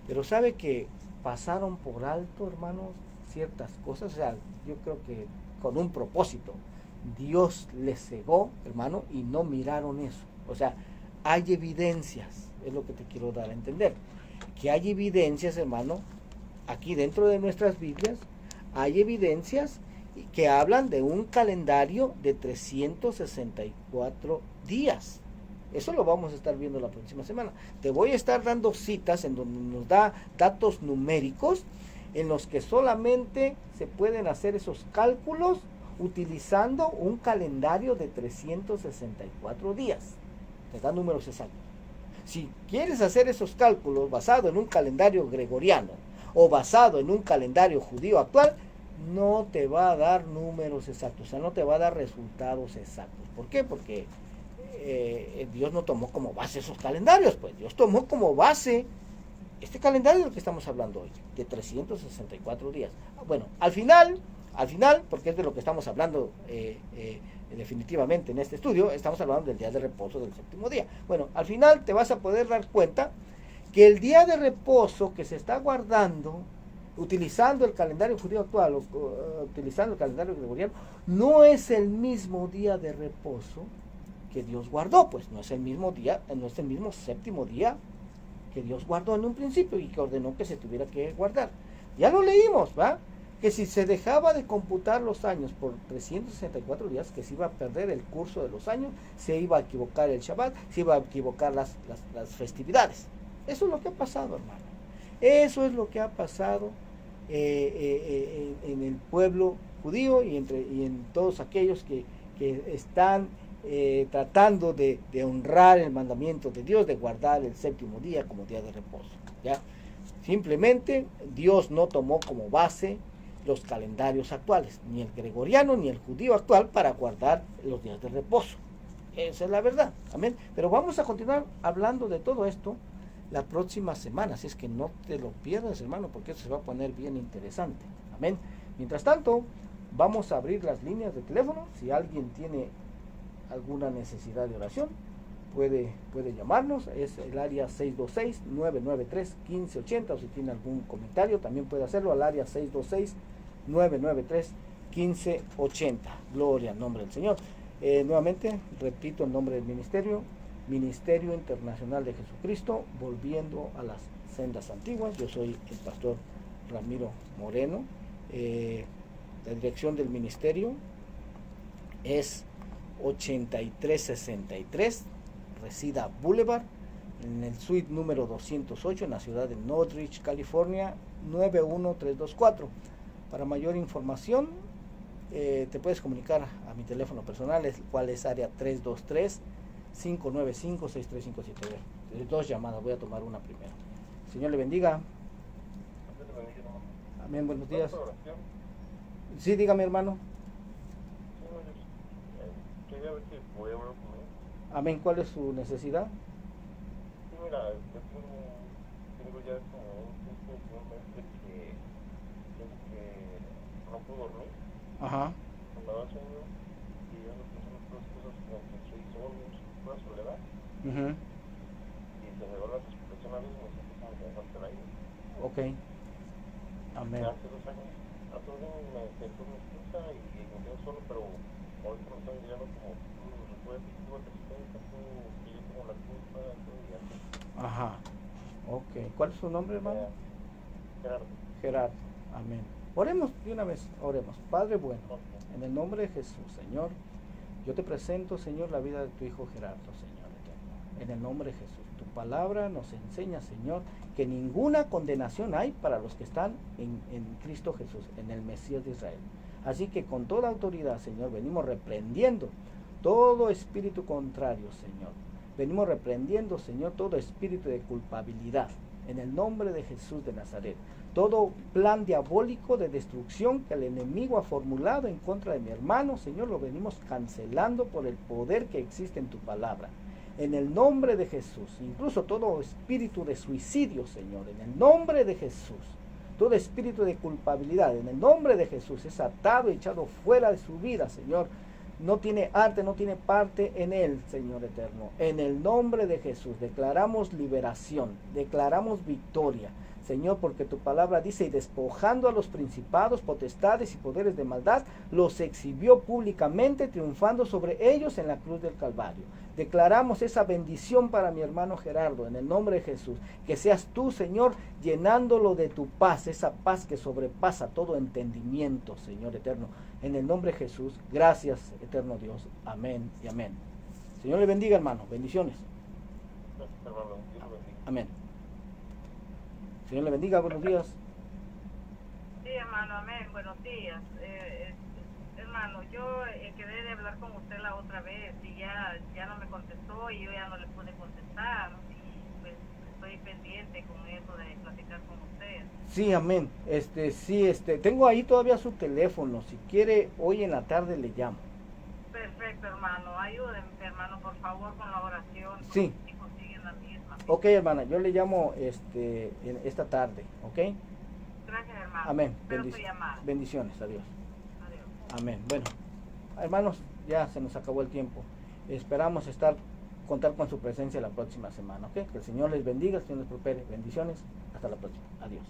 Pero sabe que pasaron por alto, hermano, ciertas cosas. O sea, yo creo que con un propósito. Dios les cegó, hermano, y no miraron eso. O sea, hay evidencias, es lo que te quiero dar a entender. Que hay evidencias, hermano, aquí dentro de nuestras Biblias, hay evidencias que hablan de un calendario de 364 días. Eso lo vamos a estar viendo la próxima semana. Te voy a estar dando citas en donde nos da datos numéricos en los que solamente se pueden hacer esos cálculos utilizando un calendario de 364 días. Te da números exactos. Si quieres hacer esos cálculos basado en un calendario gregoriano o basado en un calendario judío actual, no te va a dar números exactos, o sea, no te va a dar resultados exactos. ¿Por qué? Porque Dios no tomó como base esos calendarios, pues Dios tomó como base este calendario del que estamos hablando hoy, de 364 días. Bueno, al final, porque es de lo que estamos hablando definitivamente en este estudio, estamos hablando del día de reposo del séptimo día. Bueno, al final te vas a poder dar cuenta que el día de reposo que se está guardando utilizando el calendario judío actual o utilizando el calendario gregoriano, no es el mismo día de reposo que Dios guardó, pues no es el mismo día, no es el mismo séptimo día que Dios guardó en un principio y que ordenó que se tuviera que guardar. Ya lo leímos, ¿va? Que si se dejaba de computar los años por 364 días, que se iba a perder el curso de los años, se iba a equivocar el Shabbat, se iba a equivocar las festividades. Eso es lo que ha pasado, hermano. Eso es lo que ha pasado en el pueblo judío y en todos aquellos que están tratando de honrar el mandamiento de Dios, de guardar el séptimo día como día de reposo. ¿Ya? Simplemente Dios no tomó como base los calendarios actuales, ni el gregoriano ni el judío actual, para guardar los días de reposo. Esa es la verdad. Amén. Pero vamos a continuar hablando de todo esto la próxima semana, así es que no te lo pierdas, hermano, porque esto se va a poner bien interesante. Amén. Mientras tanto, vamos a abrir las líneas de teléfono. Si alguien tiene alguna necesidad de oración, puede llamarnos. Es el área 626-993-1580, o si tiene algún comentario, también puede hacerlo al área 626-993-1580. Gloria al nombre del Señor. Nuevamente, repito el nombre del ministerio Internacional de Jesucristo, volviendo a las sendas antiguas. Yo soy el pastor Ramiro Moreno. La dirección del ministerio es 8363 Reseda Boulevard, en el suite número 208, en la ciudad de Northridge, California, 91324. Para mayor información, te puedes comunicar a mi teléfono personal, el cual es área 595-6357. Dos llamadas, voy a tomar una primero. Señor le bendiga. Amén, buenos días. Sí, dígame, hermano. Quería ver si podía hablar con él. Amén, ¿cuál es su necesidad? Sí, mira, yo tengo ya como un tiempo últimamente que no puedo dormir, Ajá. me da sueño y yo ando pensando en otras cosas como que estoy solo, pura soledad, Uh-huh. y se me va la respiración a veces, me siento como que me falta el aire. Ok. Amén. Hace 2 años me sentó mi esposa y me quedo solo, pero ahorita me están llegando como recuerdos, tú tristeza, que yo tengo la culpa, todo y así. Ajá. Ok. ¿Cuál es su nombre, hermano? Gerardo. Gerardo. Amén. Oremos de una vez, oremos. Padre bueno, Ok. en el nombre de Jesús, Señor, yo te presento, Señor, la vida de tu Hijo Gerardo, Señor eterno. En el nombre de Jesús. Tu palabra nos enseña, Señor, que ninguna condenación hay para los que están en Cristo Jesús, en el Mesías de Israel. Así que con toda autoridad, Señor, venimos reprendiendo todo espíritu contrario, Señor. Venimos reprendiendo, Señor, todo espíritu de culpabilidad, en el nombre de Jesús de Nazaret. Todo plan diabólico de destrucción que el enemigo ha formulado en contra de mi hermano, Señor, lo venimos cancelando por el poder que existe en tu palabra. En el nombre de Jesús, incluso todo espíritu de suicidio, Señor, en el nombre de Jesús. Todo espíritu de culpabilidad, en el nombre de Jesús, es atado y echado fuera de su vida, Señor. No tiene arte, no tiene parte en él, Señor eterno. En el nombre de Jesús declaramos liberación, declaramos victoria, Señor, porque tu palabra dice, y despojando a los principados, potestades y poderes de maldad, los exhibió públicamente, triunfando sobre ellos en la cruz del Calvario. Declaramos esa bendición para mi hermano Gerardo, en el nombre de Jesús. Que seas tú, Señor, llenándolo de tu paz, esa paz que sobrepasa todo entendimiento, Señor eterno. En el nombre de Jesús, gracias, eterno Dios. Amén y amén. Señor le bendiga, hermano. Bendiciones. Gracias, hermano. Dios lo bendiga. Amén. Señor le bendiga. Buenos días. Sí, hermano, amén. Buenos días. Hermano, yo quedé de hablar con usted la otra vez y ya no me contestó y yo ya no le pude contestar. Y pues estoy pendiente con eso de platicar con usted. Sí, amén. Tengo ahí todavía su teléfono. Si quiere, hoy en la tarde le llamo. Perfecto, hermano. Ayúdenme, hermano, por favor, con la oración. Sí. Si consiguen la misma. Ok, hermana, yo le llamo en esta tarde, ¿ok? Gracias, hermano. Amén. Espero su llamada. Bendiciones, adiós. Adiós. Amén. Bueno, hermanos, ya se nos acabó el tiempo. Esperamos contar con su presencia la próxima semana, ¿ok? Que el Señor les bendiga, el Señor les prospere. Bendiciones. Hasta la próxima. Adiós.